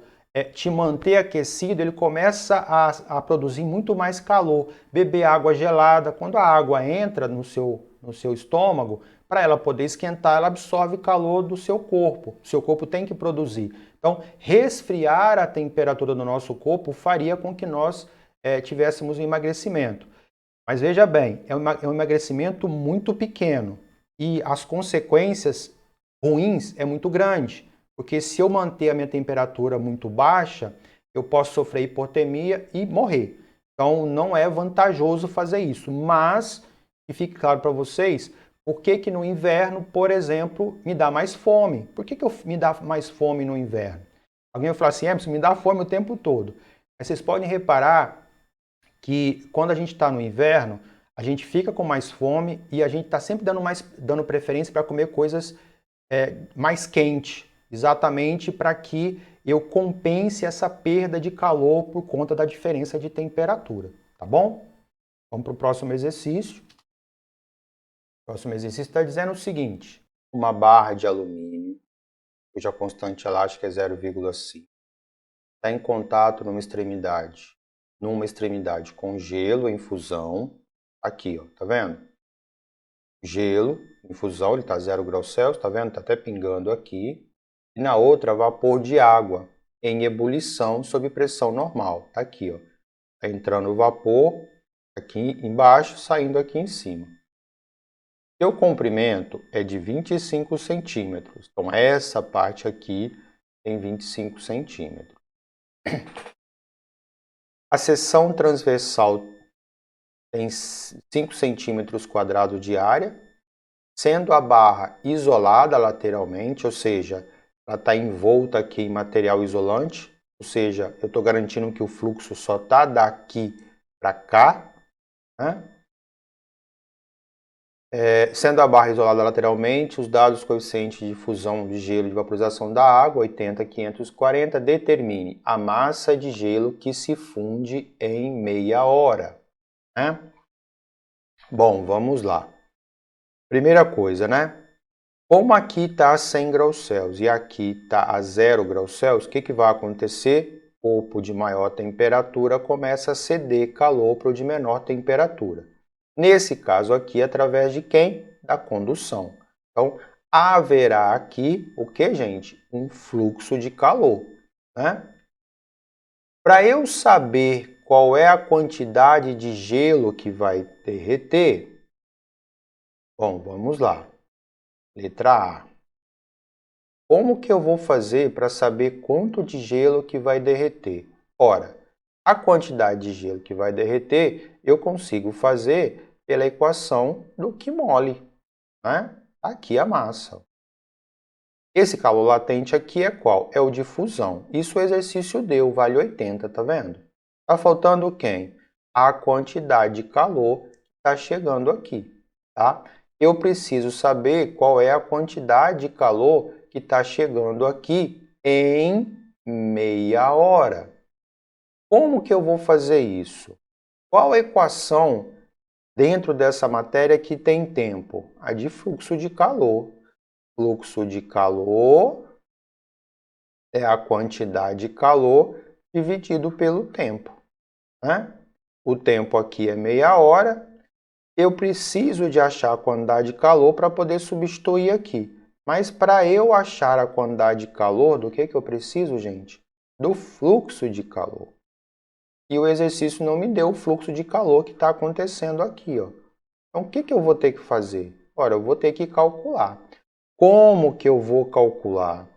te manter aquecido, ele começa a produzir muito mais calor. Beber água gelada, quando a água entra no seu estômago, para ela poder esquentar, ela absorve calor do seu corpo. O seu corpo tem que produzir. Então, resfriar a temperatura do nosso corpo faria com que nós tivéssemos um emagrecimento. Mas veja bem, é um emagrecimento muito pequeno e as consequências ruins é muito grande. Porque se eu manter a minha temperatura muito baixa, eu posso sofrer hipotermia e morrer. Então, não é vantajoso fazer isso. Mas, que fique claro para vocês, por que no inverno, por exemplo, me dá mais fome? Por que me dá mais fome no inverno? Alguém vai falar assim, Emerson, me dá fome o tempo todo. Mas vocês podem reparar que quando a gente está no inverno, a gente fica com mais fome e a gente está sempre dando preferência para comer coisas mais quentes, exatamente para que eu compense essa perda de calor por conta da diferença de temperatura, tá bom? Vamos para o próximo exercício. O próximo exercício está dizendo o seguinte: uma barra de alumínio, cuja constante elástica é 0,5, está em contato numa extremidade com gelo em fusão, aqui, ó, tá vendo? Gelo em fusão, ele está 0 graus Celsius, tá vendo? Está até pingando aqui. E na outra, vapor de água em ebulição sob pressão normal, tá aqui, ó. Tá entrando o vapor aqui embaixo, saindo aqui em cima. Seu comprimento é de 25 centímetros. Então, essa parte aqui tem 25 centímetros. A seção transversal tem 5 centímetros quadrados de área, sendo a barra isolada lateralmente, ou seja, ela está envolta aqui em material isolante, ou seja, eu estou garantindo que o fluxo só está daqui para cá, né? Sendo a barra isolada lateralmente, os dados coeficientes de fusão de gelo e de vaporização da água, 80, 540, determine a massa de gelo que se funde em meia hora. Né? Bom, vamos lá. Primeira coisa, né? Como aqui está a 100 graus Celsius e aqui está a 0 graus Celsius, o que vai acontecer? O corpo de maior temperatura começa a ceder calor para o de menor temperatura. Nesse caso aqui, através de quem? Da condução. Então, haverá aqui o que, gente? Um fluxo de calor. Né? Para eu saber qual é a quantidade de gelo que vai derreter, bom, vamos lá. Letra A. Como que eu vou fazer para saber quanto de gelo que vai derreter? Ora, a quantidade de gelo que vai derreter eu consigo fazer pela equação do que mole, né? Aqui a massa. Esse calor latente aqui é qual? É o de fusão. Isso o exercício deu, vale 80, tá vendo? Tá faltando quem? A quantidade de calor que está chegando aqui, tá? Eu preciso saber qual é a quantidade de calor que está chegando aqui em meia hora. Como que eu vou fazer isso? Qual a equação dentro dessa matéria que tem tempo? A de fluxo de calor. Fluxo de calor é a quantidade de calor dividido pelo tempo, né? O tempo aqui é meia hora. Eu preciso de achar a quantidade de calor para poder substituir aqui. Mas para eu achar a quantidade de calor, do que eu preciso, gente? Do fluxo de calor. E o exercício não me deu o fluxo de calor que está acontecendo aqui, ó. Então, o que eu vou ter que fazer? Ora, eu vou ter que calcular. Como que eu vou calcular?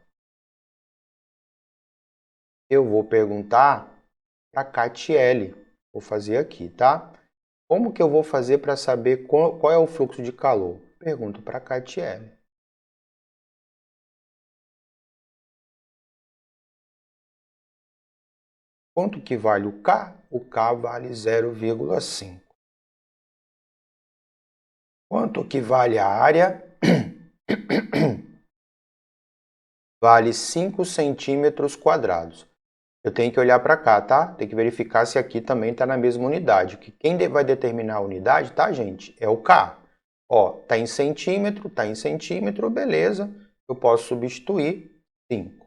Eu vou perguntar para a Catiele. Vou fazer aqui, tá? Como que eu vou fazer para saber qual é o fluxo de calor? Pergunto para a Catiele. Quanto que vale o K? O K vale 0,5. Quanto que vale a área? Vale 5 centímetros quadrados. Eu tenho que olhar para cá, tá? Tem que verificar se aqui também está na mesma unidade. Quem vai determinar a unidade, tá, gente? É o K. Ó, tá em centímetro, beleza. Eu posso substituir 5.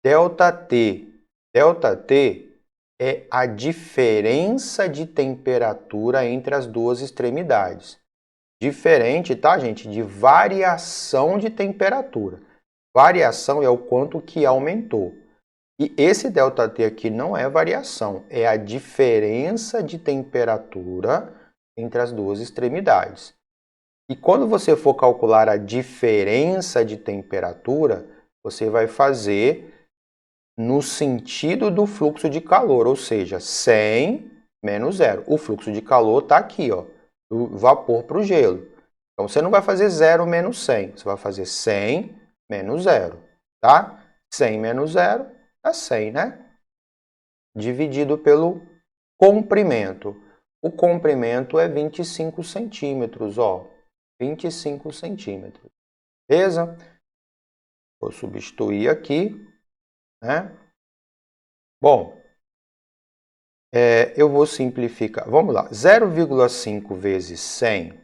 ΔT. ΔT é a diferença de temperatura entre as duas extremidades. Diferente, tá, gente? De variação de temperatura. Variação é o quanto que aumentou. E esse ΔT aqui não é variação, é a diferença de temperatura entre as duas extremidades. E quando você for calcular a diferença de temperatura, você vai fazer no sentido do fluxo de calor, ou seja, 100 menos 0. O fluxo de calor está aqui, ó, do vapor para o gelo. Então, você não vai fazer 0 menos 100, você vai fazer 100 menos 0, tá? 100 menos 0 dá 100, né? Dividido pelo comprimento. O comprimento é 25 centímetros, ó. 25 centímetros. Beleza? Vou substituir aqui, né? Bom, eu vou simplificar. Vamos lá. 0,5 vezes 100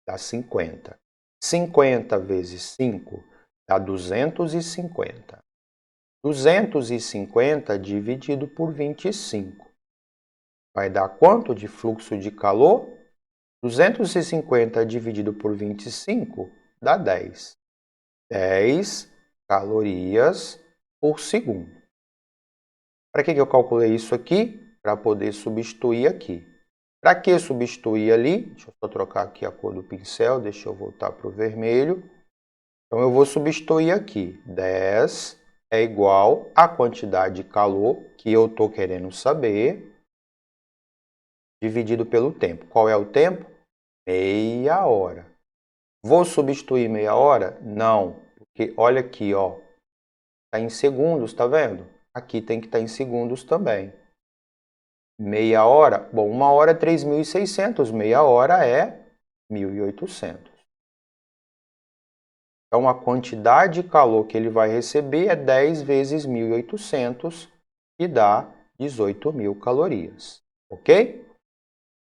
dá 50. 50 vezes 5 dá 250. 250 dividido por 25. Vai dar quanto de fluxo de calor? 250 dividido por 25 dá 10. 10 calorias por segundo. Para que eu calculei isso aqui? Para poder substituir aqui. Para que substituir ali? Deixa eu só trocar aqui a cor do pincel, deixa eu voltar para o vermelho. Então, eu vou substituir aqui. 10 é igual à quantidade de calor que eu estou querendo saber, dividido pelo tempo. Qual é o tempo? Meia hora. Vou substituir meia hora? Não, porque olha aqui, ó, está em segundos, tá vendo? Aqui tem que estar em segundos também. Meia hora? Bom, uma hora é 3.600, meia hora é 1.800. Então, a quantidade de calor que ele vai receber é 10 vezes 1.800, que dá 18.000 calorias. Ok?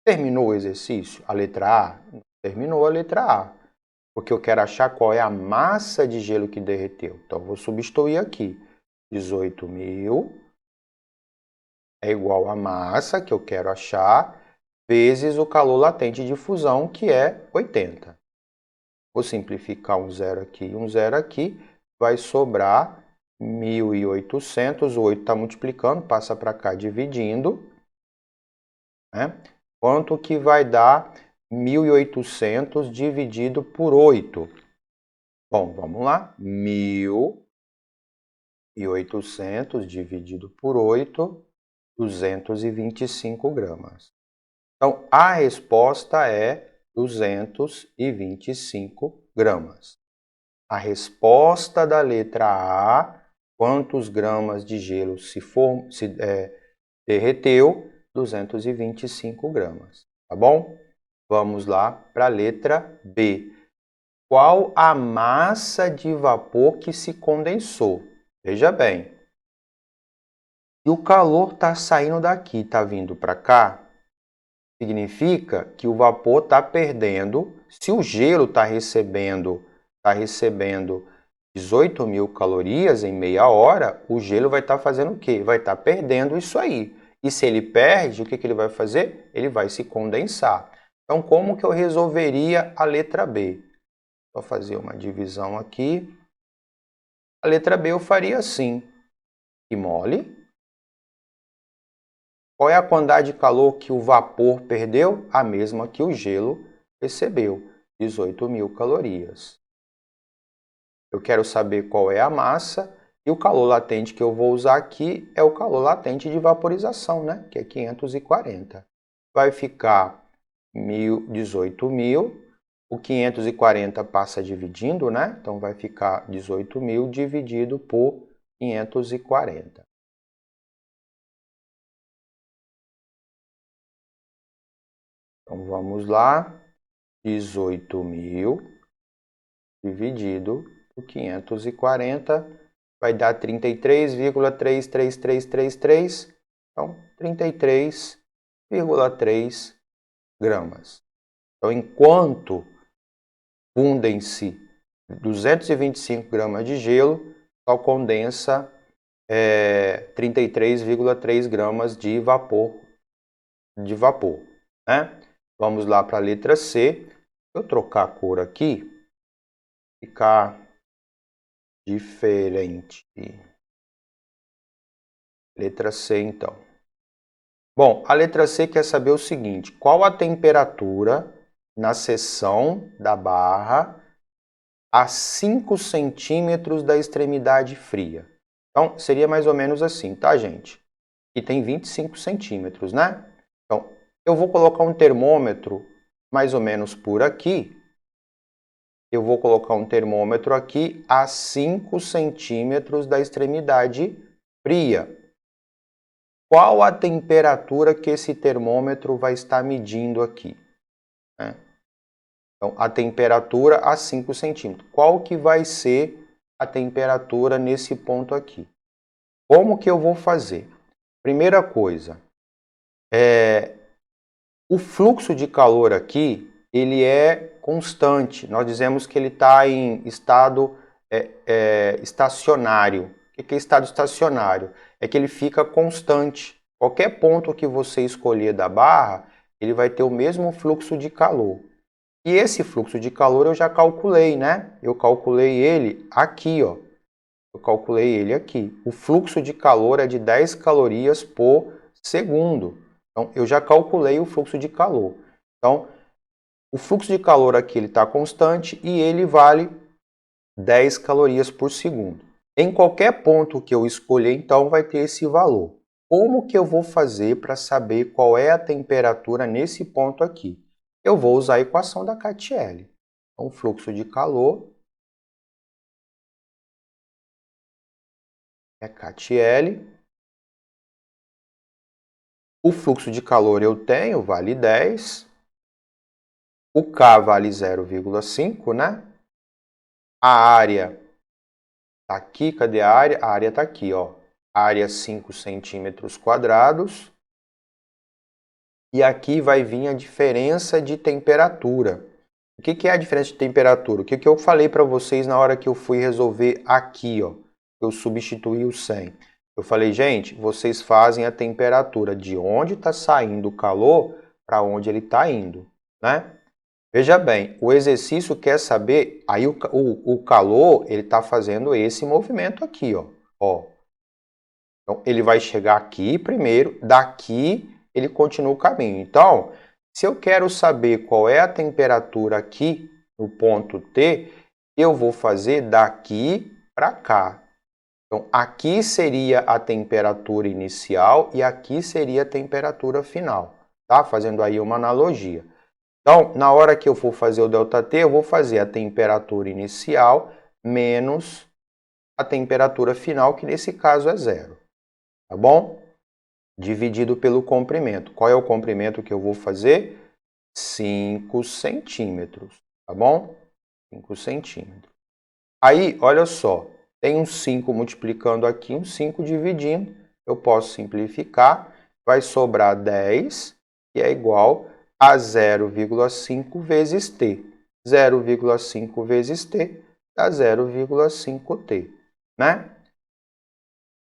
Terminou o exercício? A letra A? Terminou a letra A, porque eu quero achar qual é a massa de gelo que derreteu. Então, vou substituir aqui. 18.000 é igual à massa que eu quero achar, vezes o calor latente de fusão, que é 80. Vou simplificar um zero aqui e um zero aqui, vai sobrar 1.800, o 8 está multiplicando, passa para cá dividindo, né? Quanto que vai dar 1.800 dividido por 8? Bom, vamos lá. 1.800 dividido por 8, 225 gramas. Então, a resposta é 225 gramas. A resposta da letra A, quantos gramas de gelo derreteu? 225 gramas, tá bom? Vamos lá para a letra B. Qual a massa de vapor que se condensou? Veja bem, se o calor está saindo daqui, está vindo para cá, significa que o vapor está perdendo. Se o gelo está recebendo 18.000 calorias em meia hora, o gelo vai estar fazendo o quê? Vai estar perdendo isso aí. E se ele perde, o que ele vai fazer? Ele vai se condensar. Então, como que eu resolveria a letra B? Vou fazer uma divisão aqui. A letra B eu faria assim. E mole. Qual é a quantidade de calor que o vapor perdeu? A mesma que o gelo recebeu, 18.000 calorias. Eu quero saber qual é a massa e o calor latente que eu vou usar aqui é o calor latente de vaporização, né? Que é 540. Vai ficar 18.000. O 540 passa dividindo, né? Então vai ficar 18.000 dividido por 540. Então, vamos lá. 18.000 dividido por 540 vai dar 33,33333. Então, 33,3 gramas. Então, enquanto fundem-se 225 gramas de gelo, só condensa 33,3 gramas de vapor, né? Vamos lá para a letra C. Eu trocar a cor aqui, ficar diferente. Letra C, então. Bom, a letra C quer saber o seguinte: qual a temperatura na seção da barra a 5 centímetros da extremidade fria? Então, seria mais ou menos assim, tá, gente? E tem 25 centímetros, né? Então, eu vou colocar um termômetro mais ou menos por aqui. Eu vou colocar um termômetro aqui a 5 centímetros da extremidade fria. Qual a temperatura que esse termômetro vai estar medindo aqui? Né? Então, a temperatura a 5 centímetros. Qual que vai ser a temperatura nesse ponto aqui? Como que eu vou fazer? Primeira coisa, o fluxo de calor aqui, ele é constante. Nós dizemos que ele está em estado estacionário. O que é estado estacionário? É que ele fica constante. Qualquer ponto que você escolher da barra, ele vai ter o mesmo fluxo de calor. E esse fluxo de calor eu já calculei, né? Eu calculei ele aqui, ó. Eu calculei ele aqui. O fluxo de calor é de 10 calorias por segundo. Então, eu já calculei o fluxo de calor. Então, o fluxo de calor aqui está constante e ele vale 10 calorias por segundo. Em qualquer ponto que eu escolher, então, vai ter esse valor. Como que eu vou fazer para saber qual é a temperatura nesse ponto aqui? Eu vou usar a equação da Catielli. Então, o fluxo de calor é Catielli. O fluxo de calor eu tenho, vale 10. O K vale 0,5, né? A área está aqui, cadê a área? A área está aqui, ó. Área 5 centímetros quadrados. E aqui vai vir a diferença de temperatura. O que é a diferença de temperatura? O que eu falei para vocês na hora que eu fui resolver aqui, ó? Eu substituí o 100. Eu falei, gente, vocês fazem a temperatura de onde está saindo o calor para onde ele está indo, né? Veja bem, o exercício quer saber, aí o calor, ele está fazendo esse movimento aqui, ó. Então, ele vai chegar aqui primeiro, daqui ele continua o caminho. Então, se eu quero saber qual é a temperatura aqui no ponto T, eu vou fazer daqui para cá. Então, aqui seria a temperatura inicial e aqui seria a temperatura final, tá? Fazendo aí uma analogia. Então, na hora que eu for fazer o ΔT, eu vou fazer a temperatura inicial menos a temperatura final, que nesse caso é 0. Tá bom? Dividido pelo comprimento. Qual é o comprimento que eu vou fazer? 5 centímetros. Tá bom? 5 centímetros. Aí, olha só. Tem um 5 multiplicando aqui, um 5 dividindo. Eu posso simplificar. Vai sobrar 10, que é igual a 0,5 vezes t. 0,5 vezes t dá 0,5t, né?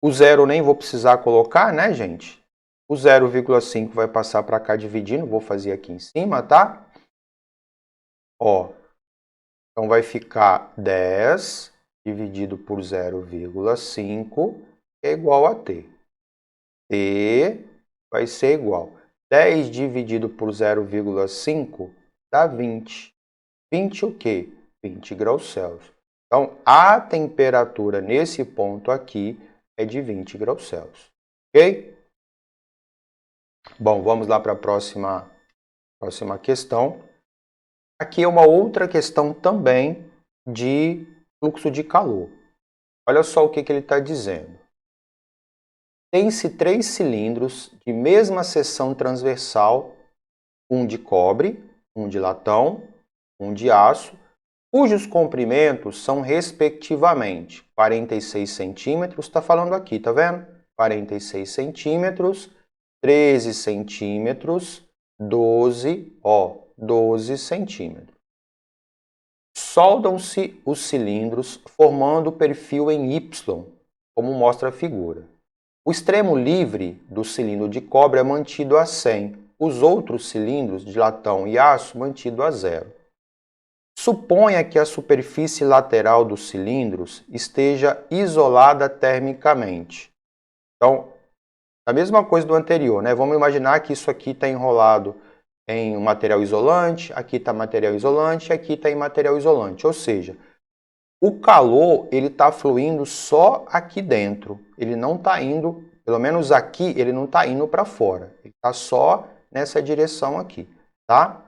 O zero nem vou precisar colocar, né, gente? O 0,5 vai passar para cá dividindo, vou fazer aqui em cima, tá? Ó, então vai ficar 10 dividido por 0,5 é igual a t. T vai ser igual. 10 dividido por 0,5 dá 20. 20 o quê? 20 graus Celsius. Então, a temperatura nesse ponto aqui é de 20 graus Celsius. Ok? Bom, vamos lá para a próxima questão. Aqui é uma outra questão também de fluxo de calor. Olha só o que ele está dizendo. Tem-se 3 cilindros de mesma seção transversal um de cobre, um de latão, um de aço, cujos comprimentos são respectivamente 46 centímetros, está falando aqui, tá vendo? 46 centímetros, 13 centímetros, 12 centímetros. Soldam-se os cilindros formando o perfil em Y, como mostra a figura. O extremo livre do cilindro de cobre é mantido a 100, os outros cilindros de latão e aço mantido a 0. Suponha que a superfície lateral dos cilindros esteja isolada termicamente. Então, a mesma coisa do anterior, né? Vamos imaginar que isso aqui está enrolado em um material isolante, aqui está material isolante, aqui está em material isolante. Ou seja, o calor ele está fluindo só aqui dentro. Ele não está indo, pelo menos aqui, ele não está indo para fora. Ele está só nessa direção aqui, tá?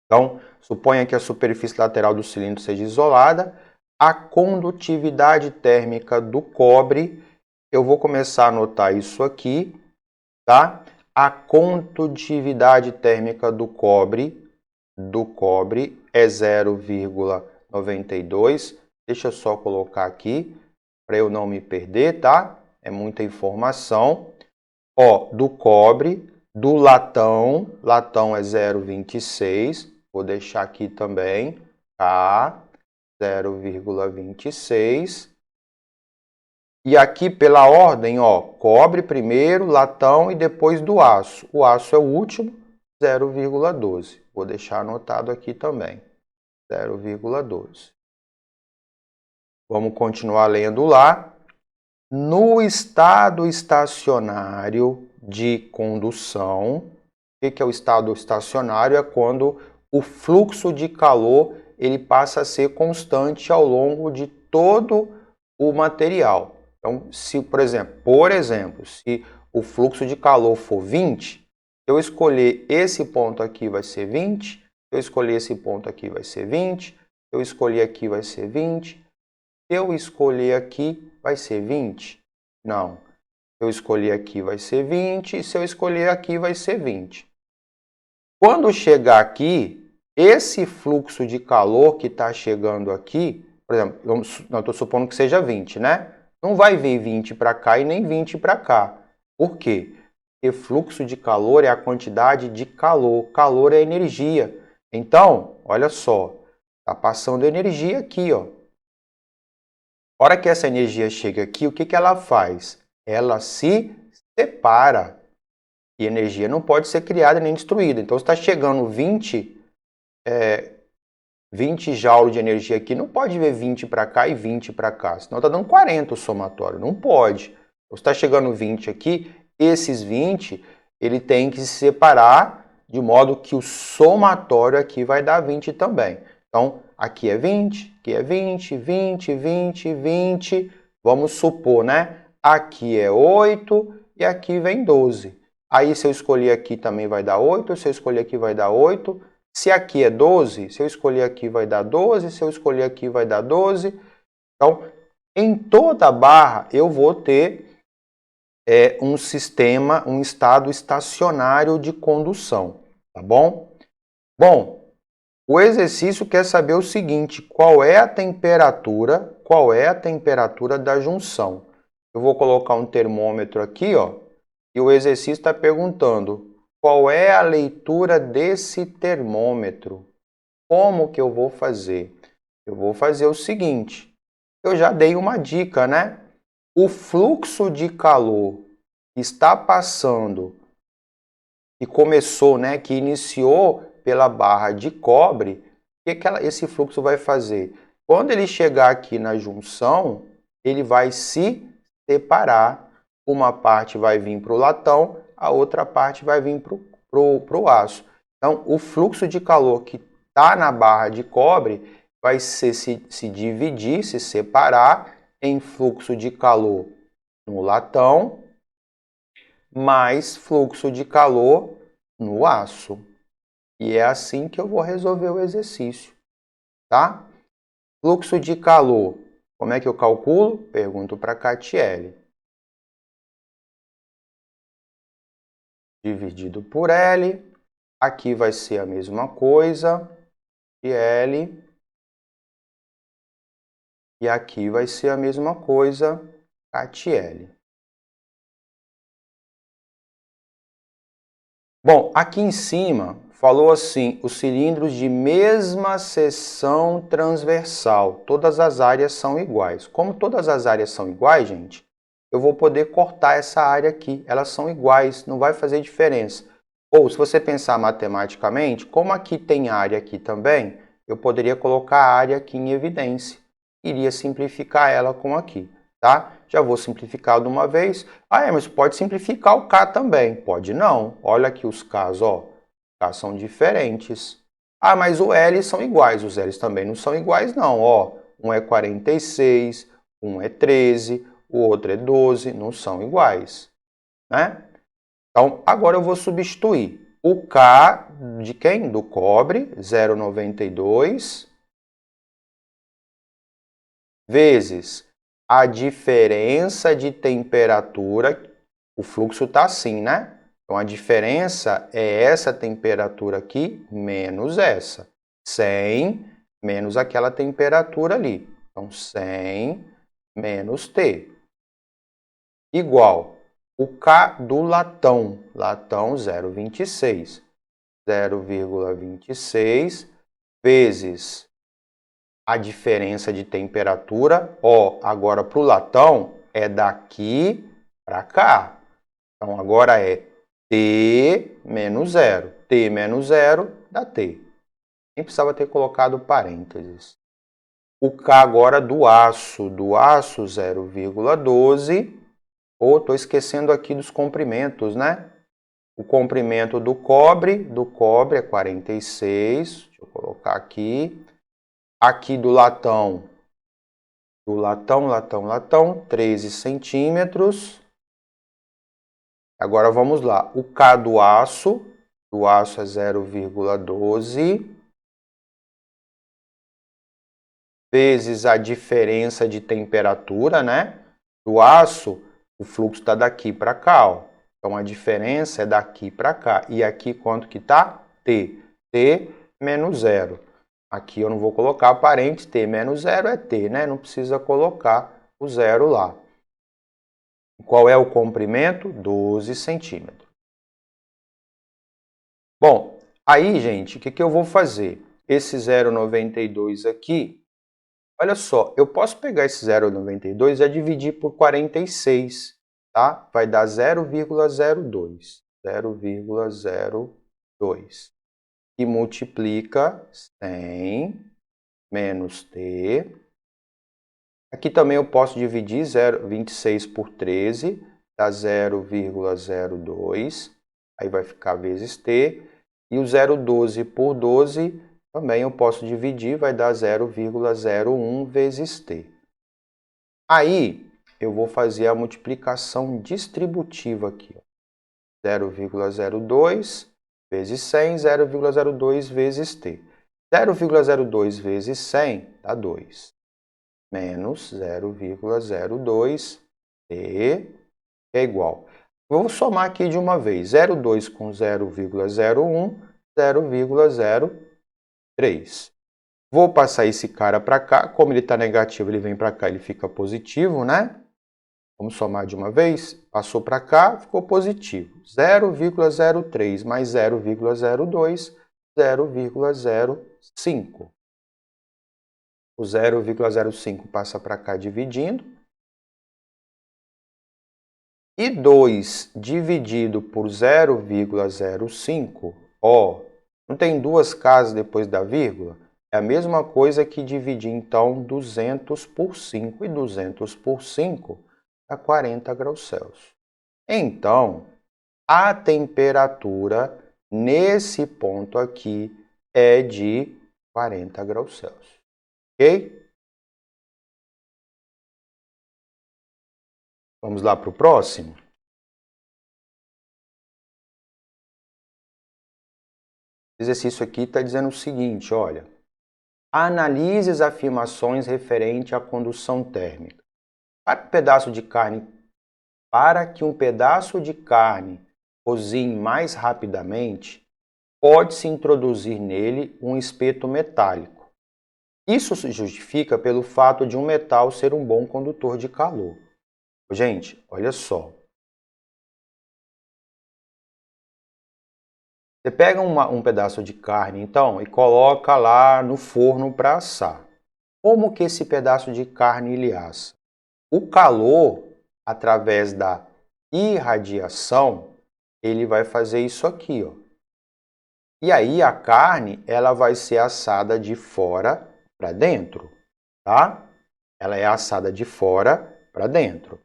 Então, suponha que a superfície lateral do cilindro seja isolada. A condutividade térmica do cobre, eu vou começar a anotar isso aqui, tá? A condutividade térmica do cobre é 0,92. Deixa eu só colocar aqui para eu não me perder, tá? É muita informação. Ó, do cobre, do latão é 0,26. Vou deixar aqui também, tá? 0,26. E aqui pela ordem, ó, cobre primeiro, latão e depois do aço. O aço é o último, 0,12. Vou deixar anotado aqui também, 0,12. Vamos continuar lendo lá. No estado estacionário de condução, o que é o estado estacionário? É quando o fluxo de calor ele passa a ser constante ao longo de todo o material. Então, se, por exemplo, se o fluxo de calor for 20, se eu escolher esse ponto aqui vai ser 20, se eu escolher esse ponto aqui vai ser 20, se eu escolher aqui vai ser 20, se eu escolher aqui vai ser 20? Não. Se eu escolher aqui vai ser 20, e se eu escolher aqui vai ser 20. Quando chegar aqui, esse fluxo de calor que está chegando aqui, por exemplo, eu estou supondo que seja 20, né? Não vai vir 20 para cá e nem 20 para cá. Por quê? Porque fluxo de calor é a quantidade de calor. Calor é energia. Então, olha só, está passando energia aqui, ó. A hora que essa energia chega aqui, o que ela faz? Ela se separa. E energia não pode ser criada nem destruída. Então, se está chegando 20 joules de energia aqui, não pode ver 20 para cá e 20 para cá. Senão está dando 40 o somatório. Não pode. Então, se está chegando 20 aqui, esses 20, ele tem que se separar de modo que o somatório aqui vai dar 20 também. Então, aqui é 20, aqui é 20, 20, 20, 20. Vamos supor, né? Aqui é 8 e aqui vem 12. Aí, se eu escolher aqui também vai dar 8, se eu escolher aqui vai dar 8. Se aqui é 12, se eu escolher aqui vai dar 12, se eu escolher aqui vai dar 12. Então, em toda a barra eu vou ter um sistema, um estado estacionário de condução, tá bom? Bom, o exercício quer saber o seguinte, qual é a temperatura da junção? Eu vou colocar um termômetro aqui, ó, e o exercício está perguntando qual é a leitura desse termômetro. Como que eu vou fazer? Eu vou fazer o seguinte, eu já dei uma dica, né? O fluxo de calor que está passando, que começou, né, que iniciou pela barra de cobre, o que esse fluxo vai fazer? Quando ele chegar aqui na junção, ele vai se separar. Uma parte vai vir para o latão, a outra parte vai vir para o aço. Então, o fluxo de calor que está na barra de cobre vai se dividir, se separar em fluxo de calor no latão mais fluxo de calor no aço. E é assim que eu vou resolver o exercício, tá? Fluxo de calor, como é que eu calculo? Pergunto para a Catiele. Dividido por L. Aqui vai ser a mesma coisa, TL. E aqui vai ser a mesma coisa, KTL. Bom, aqui em cima falou assim, os cilindros de mesma seção transversal, todas as áreas são iguais. Como todas as áreas são iguais, gente, eu vou poder cortar essa área aqui, elas são iguais, não vai fazer diferença. Ou, se você pensar matematicamente, como aqui tem área aqui também, eu poderia colocar a área aqui em evidência. Iria simplificar ela com aqui, tá? Já vou simplificar de uma vez. Ah, mas pode simplificar o K também. Pode não. Olha aqui os Ks, ó. K são diferentes. Ah, mas o L são iguais. Os L's também não são iguais não, ó. Um é 46, um é 13, o outro é 12. Não são iguais, né? Então, agora eu vou substituir o K de quem? Do cobre, 0,92, vezes a diferença de temperatura, o fluxo está assim, né? Então, a diferença é essa temperatura aqui menos essa. 100 menos aquela temperatura ali. Então, 100 menos T. Igual o K do latão. Latão 0,26. 0,26 vezes a diferença de temperatura, ó, agora para o latão é daqui para cá. Então agora é T menos 0. T menos 0 dá T. Nem precisava ter colocado parênteses. O K agora do aço 0,12. Ou estou esquecendo aqui dos comprimentos, né? O comprimento do cobre é 46. Deixa eu colocar aqui. Aqui do latão, 13 centímetros. Agora vamos lá. O K do aço é 0,12 vezes a diferença de temperatura, né? Do aço, o fluxo está daqui para cá, ó. Então a diferença é daqui para cá. E aqui quanto que está? T. T menos 0. Aqui eu não vou colocar parênteses, T menos 0 é T, né? Não precisa colocar o 0 lá. Qual é o comprimento? 12 centímetros. Bom, aí, gente, o que eu vou fazer? Esse 0,92 aqui, olha só, eu posso pegar esse 0,92 e dividir por 46, tá? Vai dar 0,02. 0,02. E multiplica 100 menos T. Aqui também eu posso dividir 26 por 13, dá 0,02. Aí vai ficar vezes T. E o 0,12 por 12 também eu posso dividir, vai dar 0,01 vezes T. Aí eu vou fazer a multiplicação distributiva aqui. 0,02 vezes 100, 0,02 vezes T. 0,02 vezes 100 dá 2. Menos 0,02 T é igual. Vou somar aqui de uma vez. 0,2 com 0,01, 0,03. Vou passar esse cara para cá. Como ele está negativo, ele vem para cá, ele fica positivo, né? Vamos somar de uma vez. Passou para cá, ficou positivo. 0,03 mais 0,02, 0,05. O 0,05 passa para cá dividindo. E 2 dividido por 0,05, ó, não tem duas casas depois da vírgula? É a mesma coisa que dividir, então, 200 por 5. E 200 por 5 dá 40 graus Celsius. Então, a temperatura nesse ponto aqui é de 40 graus Celsius. Ok? Vamos lá para o próximo? O exercício aqui está dizendo o seguinte, olha. Analise as afirmações referentes à condução térmica. Para que um pedaço de carne cozinhe mais rapidamente, pode-se introduzir nele um espeto metálico. Isso se justifica pelo fato de um metal ser um bom condutor de calor. Gente, olha só. Você pega um pedaço de carne, então, e coloca lá no forno para assar. Como que esse pedaço de carne ele assa? O calor, através da irradiação, ele vai fazer isso aqui, ó. E aí a carne, ela vai ser assada de fora para dentro, tá? Ela é assada de fora para dentro.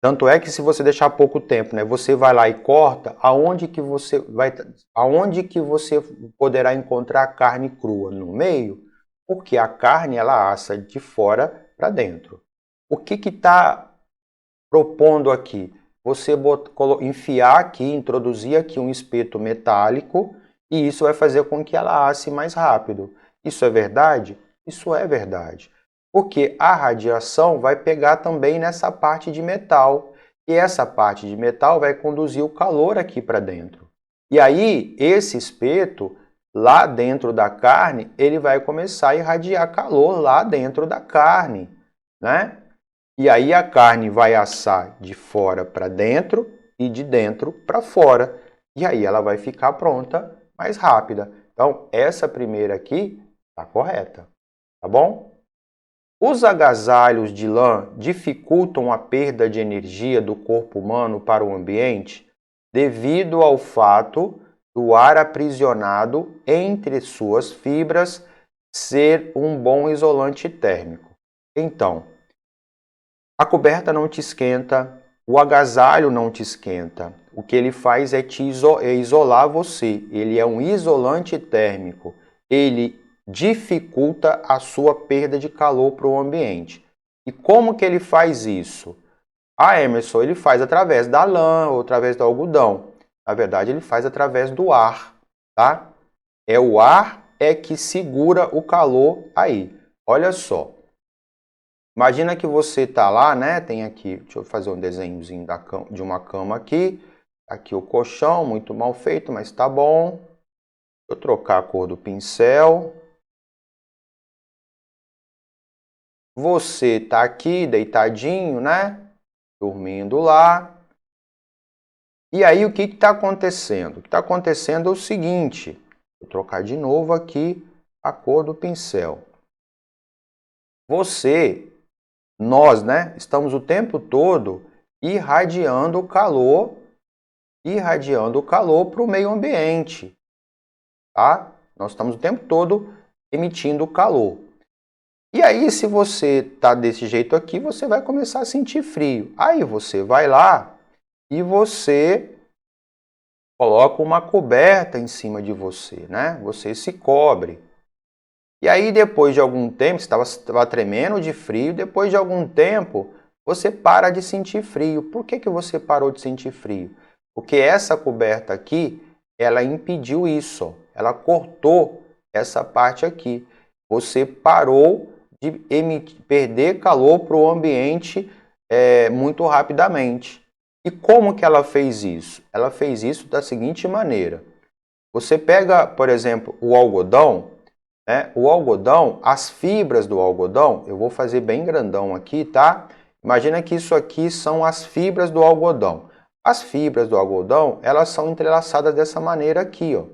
Tanto é que se você deixar pouco tempo, né, você vai lá e corta, aonde que você poderá encontrar a carne crua? No meio, porque a carne ela assa de fora para dentro. O que está propondo aqui? Você enfiar aqui, introduzir aqui um espeto metálico e isso vai fazer com que ela asse mais rápido. Isso é verdade? Isso é verdade. Porque a radiação vai pegar também nessa parte de metal. E essa parte de metal vai conduzir o calor aqui para dentro. E aí, esse espeto, lá dentro da carne, ele vai começar a irradiar calor lá dentro da carne, né? E aí a carne vai assar de fora para dentro e de dentro para fora. E aí ela vai ficar pronta mais rápida. Então, essa primeira aqui está correta, tá bom? Os agasalhos de lã dificultam a perda de energia do corpo humano para o ambiente devido ao fato do ar aprisionado entre suas fibras ser um bom isolante térmico. Então, a coberta não te esquenta, o agasalho não te esquenta. O que ele faz é isolar você. Ele é um isolante térmico. Ele dificulta a sua perda de calor para o ambiente. E como que ele faz isso? Emerson, ele faz através da lã ou através do algodão. Na verdade, ele faz através do ar, tá? É o ar que segura o calor aí. Olha só. Imagina que você está lá, né? Tem aqui, deixa eu fazer um desenhozinho de uma cama aqui. Aqui o colchão, muito mal feito, mas está bom. Deixa eu trocar a cor do pincel. Você está aqui deitadinho, né? Dormindo lá. E aí o que está acontecendo? O que está acontecendo é o seguinte. Vou trocar de novo aqui a cor do pincel. Nós, né? Estamos o tempo todo irradiando o calor para o meio ambiente, tá? Nós estamos o tempo todo emitindo calor. E aí, se você está desse jeito aqui, você vai começar a sentir frio. Aí você vai lá e você coloca uma coberta em cima de você, né? Você se cobre. E aí, depois de algum tempo, você estava tremendo de frio, depois de algum tempo, você para de sentir frio. Por que você parou de sentir frio? Porque essa coberta aqui, ela impediu isso, ela cortou essa parte aqui. Você parou de perder calor para o ambiente muito rapidamente. E como que ela fez isso? Ela fez isso da seguinte maneira. Você pega, por exemplo, o algodão, né? O algodão, as fibras do algodão, eu vou fazer bem grandão aqui, tá? Imagina que isso aqui são as fibras do algodão. As fibras do algodão, elas são entrelaçadas dessa maneira aqui, ó.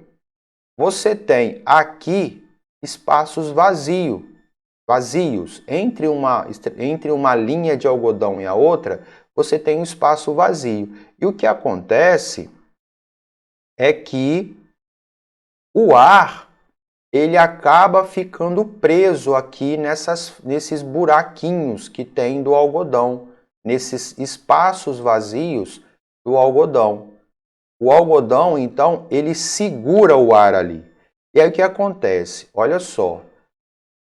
Você tem aqui espaços vazios. Entre uma linha de algodão e a outra, você tem um espaço vazio. E o que acontece é que o ar, ele acaba ficando preso aqui nesses buraquinhos que tem do algodão, nesses espaços vazios do algodão. O algodão, então, ele segura o ar ali. E aí o que acontece? Olha só,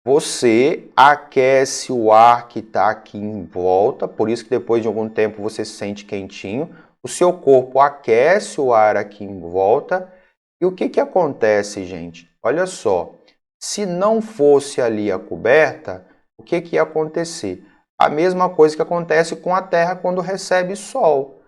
você aquece o ar que está aqui em volta, por isso que depois de algum tempo você se sente quentinho. O seu corpo aquece o ar aqui em volta. E o que acontece, gente? Olha só, se não fosse ali a coberta, o que ia acontecer? A mesma coisa que acontece com a Terra quando recebe sol.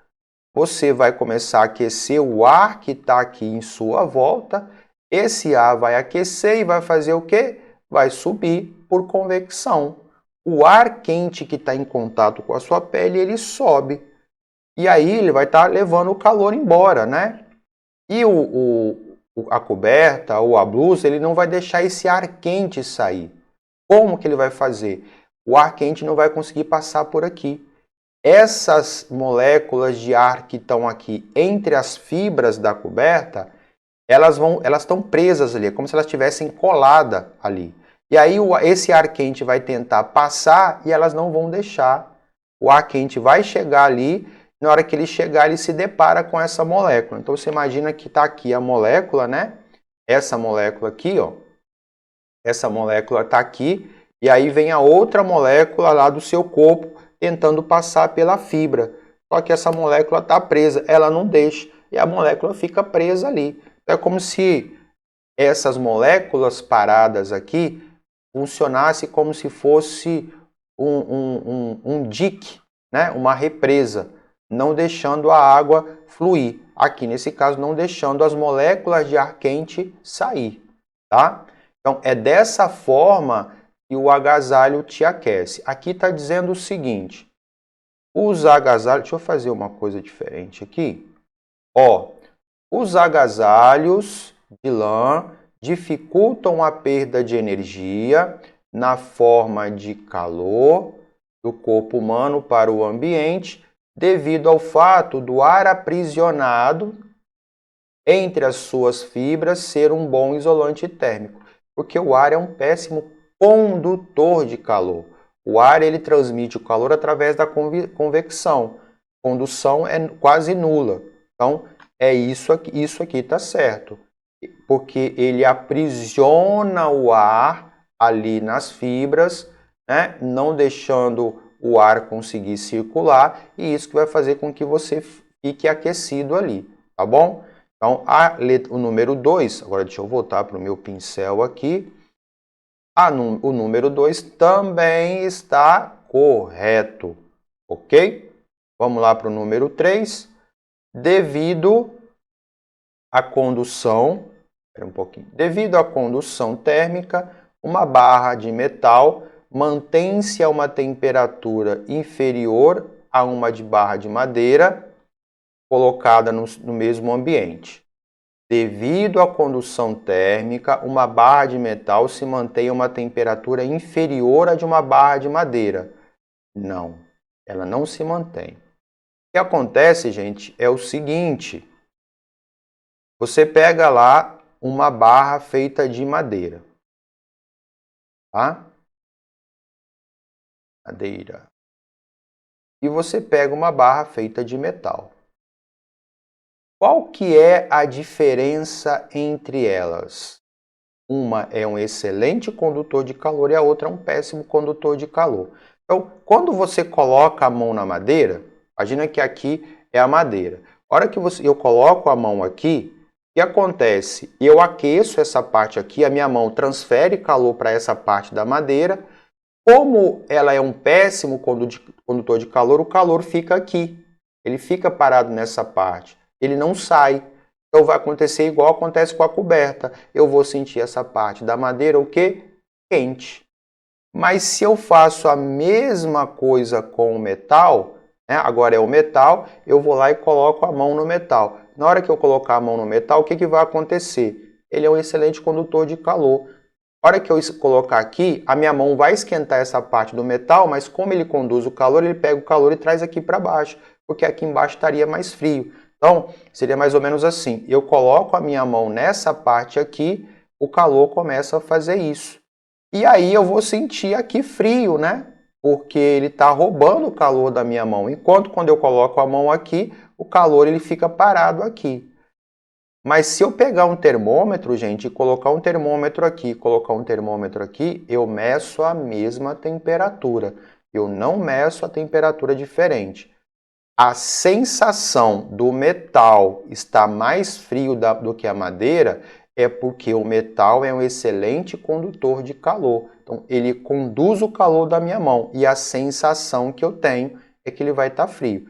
você vai começar a aquecer o ar que está aqui em sua volta. Esse ar vai aquecer e vai fazer o quê? Vai subir por convecção. O ar quente que está em contato com a sua pele, ele sobe. E aí ele vai estar levando o calor embora, né? E a coberta ou a blusa, ele não vai deixar esse ar quente sair. Como que ele vai fazer? O ar quente não vai conseguir passar por aqui. Essas moléculas de ar que estão aqui entre as fibras da coberta, elas estão presas ali, é como se elas estivessem coladas ali. E aí esse ar quente vai tentar passar e elas não vão deixar. O ar quente vai chegar ali, na hora que ele chegar, ele se depara com essa molécula. Então você imagina que está aqui a molécula, né? Essa molécula aqui, ó. Essa molécula está aqui, e aí vem a outra molécula lá do seu corpo tentando passar pela fibra. Só que essa molécula está presa, ela não deixa, e a molécula fica presa ali. É como se essas moléculas paradas aqui funcionassem como se fosse um dique, né? Uma represa, não deixando a água fluir. Aqui, nesse caso, não deixando as moléculas de ar quente sair, tá? Então, é dessa forma que o agasalho te aquece. Aqui está dizendo o seguinte, os agasalhos... Deixa eu fazer uma coisa diferente aqui. Ó, os agasalhos de lã dificultam a perda de energia na forma de calor do corpo humano para o ambiente, devido ao fato do ar aprisionado entre as suas fibras ser um bom isolante térmico, porque o ar é um péssimo condutor de calor. O ar ele transmite o calor através da convecção. Condução é quase nula. Então, é isso aqui está certo, porque ele aprisiona o ar ali nas fibras, né, não deixando o ar conseguir circular, e isso que vai fazer com que você fique aquecido ali, tá bom? Então, o número 2, agora deixa eu voltar para o meu pincel aqui, o número 2 também está correto, ok? Vamos lá para o número 3. Devido à condução térmica, uma barra de metal mantém-se a uma temperatura inferior a uma de barra de madeira colocada no mesmo ambiente. Devido à condução térmica, uma barra de metal se mantém a uma temperatura inferior à de uma barra de madeira. Não, ela não se mantém. O que acontece, gente, é o seguinte. Você pega lá uma barra feita de madeira. Tá? Madeira. E você pega uma barra feita de metal. Qual que é a diferença entre elas? Uma é um excelente condutor de calor e a outra é um péssimo condutor de calor. Então, quando você coloca a mão na madeira, imagina que aqui é a madeira. A hora que eu coloco a mão aqui, o que acontece? Eu aqueço essa parte aqui, a minha mão transfere calor para essa parte da madeira. Como ela é um péssimo condutor de calor, o calor fica aqui. Ele fica parado nessa parte. Ele não sai. Então vai acontecer igual acontece com a coberta. Eu vou sentir essa parte da madeira o quê? Quente. Mas se eu faço a mesma coisa com o metal, né? Agora é o metal, eu vou lá e coloco a mão no metal. Na hora que eu colocar a mão no metal, o que vai acontecer? Ele é um excelente condutor de calor. Na hora que eu colocar aqui, a minha mão vai esquentar essa parte do metal, mas como ele conduz o calor, ele pega o calor e traz aqui para baixo, porque aqui embaixo estaria mais frio. Então, seria mais ou menos assim. Eu coloco a minha mão nessa parte aqui, o calor começa a fazer isso. E aí eu vou sentir aqui frio, né? Porque ele está roubando o calor da minha mão. Enquanto quando eu coloco a mão aqui, o calor ele fica parado aqui. Mas se eu pegar um termômetro, gente, e colocar um termômetro aqui, eu meço a mesma temperatura. Eu não meço a temperatura diferente. A sensação do metal estar mais frio do que a madeira é porque o metal é um excelente condutor de calor. Então, ele conduz o calor da minha mão e a sensação que eu tenho é que ele vai estar frio,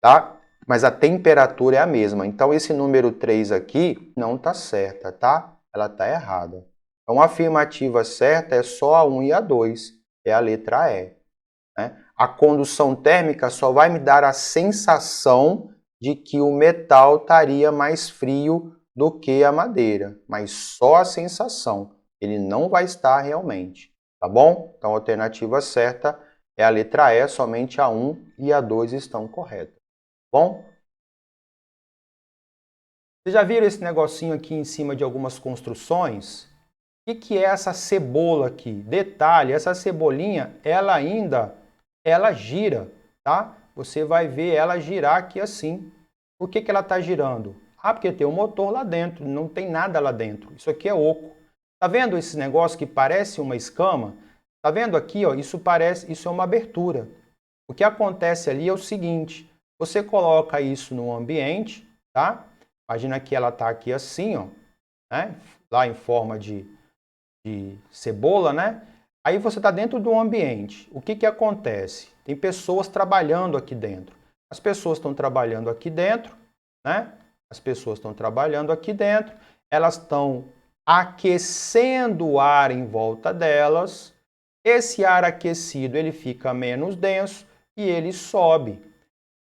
tá? mas a temperatura é a mesma. Então, esse número 3 aqui não está certa, tá? Ela está errada. Então, a afirmativa certa é só a 1 e a 2, é a letra E. Né? A condução térmica só vai me dar a sensação de que o metal estaria mais frio do que a madeira, mas só a sensação, ele não vai estar realmente, tá bom? Então a alternativa certa é a letra E, somente a 1 e a 2 estão corretas, bom? Vocês já viram esse negocinho aqui em cima de algumas construções? O que é essa cebola aqui? Detalhe, essa cebolinha, ela gira, tá? Você vai ver ela girar aqui assim. Por que ela está girando? Ah, porque tem um motor lá dentro, não tem nada lá dentro. Isso aqui é oco. Tá vendo esse negócio que parece uma escama? Tá vendo aqui, ó, isso é uma abertura. O que acontece ali é o seguinte, você coloca isso no ambiente, tá? Imagina que ela tá aqui assim, ó, né? Lá em forma de cebola, né? Aí você está dentro do ambiente. O que acontece? Tem pessoas trabalhando aqui dentro. As pessoas estão trabalhando aqui dentro, né? As pessoas estão trabalhando aqui dentro, elas estão aquecendo o ar em volta delas. Esse ar aquecido, ele fica menos denso e ele sobe.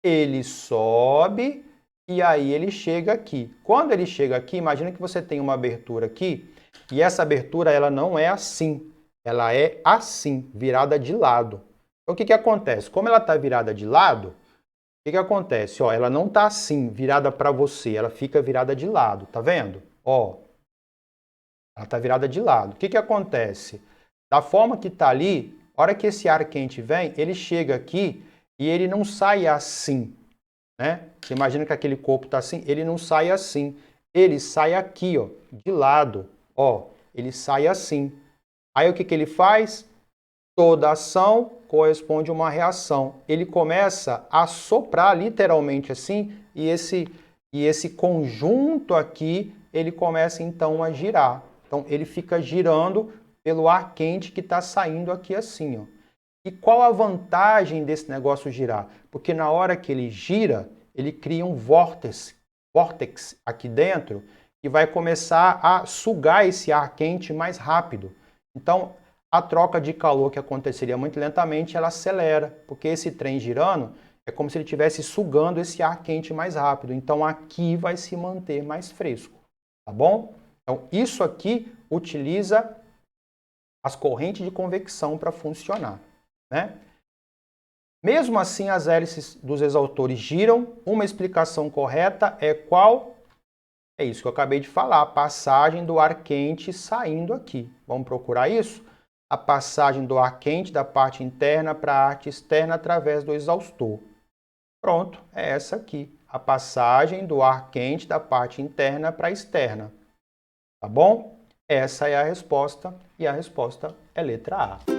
Ele sobe e aí ele chega aqui. Quando ele chega aqui, imagina que você tem uma abertura aqui e essa abertura ela não é assim. Ela é assim, virada de lado. Então o que acontece? Como ela está virada de lado, o que acontece? Ó, ela não está assim, virada para você, ela fica virada de lado, tá vendo? Ó, ela está virada de lado. O que acontece? Da forma que está ali, a hora que esse ar quente vem, ele chega aqui e ele não sai assim, né? Você imagina que aquele corpo está assim, ele não sai assim. Ele sai aqui, ó, de lado, ó, ele sai assim. Aí o que ele faz? Toda ação corresponde a uma reação. Ele começa a soprar literalmente assim e esse conjunto aqui, ele começa então a girar. Então ele fica girando pelo ar quente que está saindo aqui assim, ó. E qual a vantagem desse negócio girar? Porque na hora que ele gira, ele cria um vórtex aqui dentro e vai começar a sugar esse ar quente mais rápido. Então, a troca de calor que aconteceria muito lentamente, ela acelera, porque esse trem girando é como se ele estivesse sugando esse ar quente mais rápido. Então, aqui vai se manter mais fresco, tá bom? Então, isso aqui utiliza as correntes de convecção para funcionar, né? Mesmo assim, as hélices dos exaustores giram. Uma explicação correta é qual? É isso que eu acabei de falar, a passagem do ar quente saindo aqui. Vamos procurar isso? A passagem do ar quente da parte interna para a parte externa através do exaustor. Pronto, é essa aqui. A passagem do ar quente da parte interna para a externa. Tá bom? Essa é a resposta e a resposta é letra A.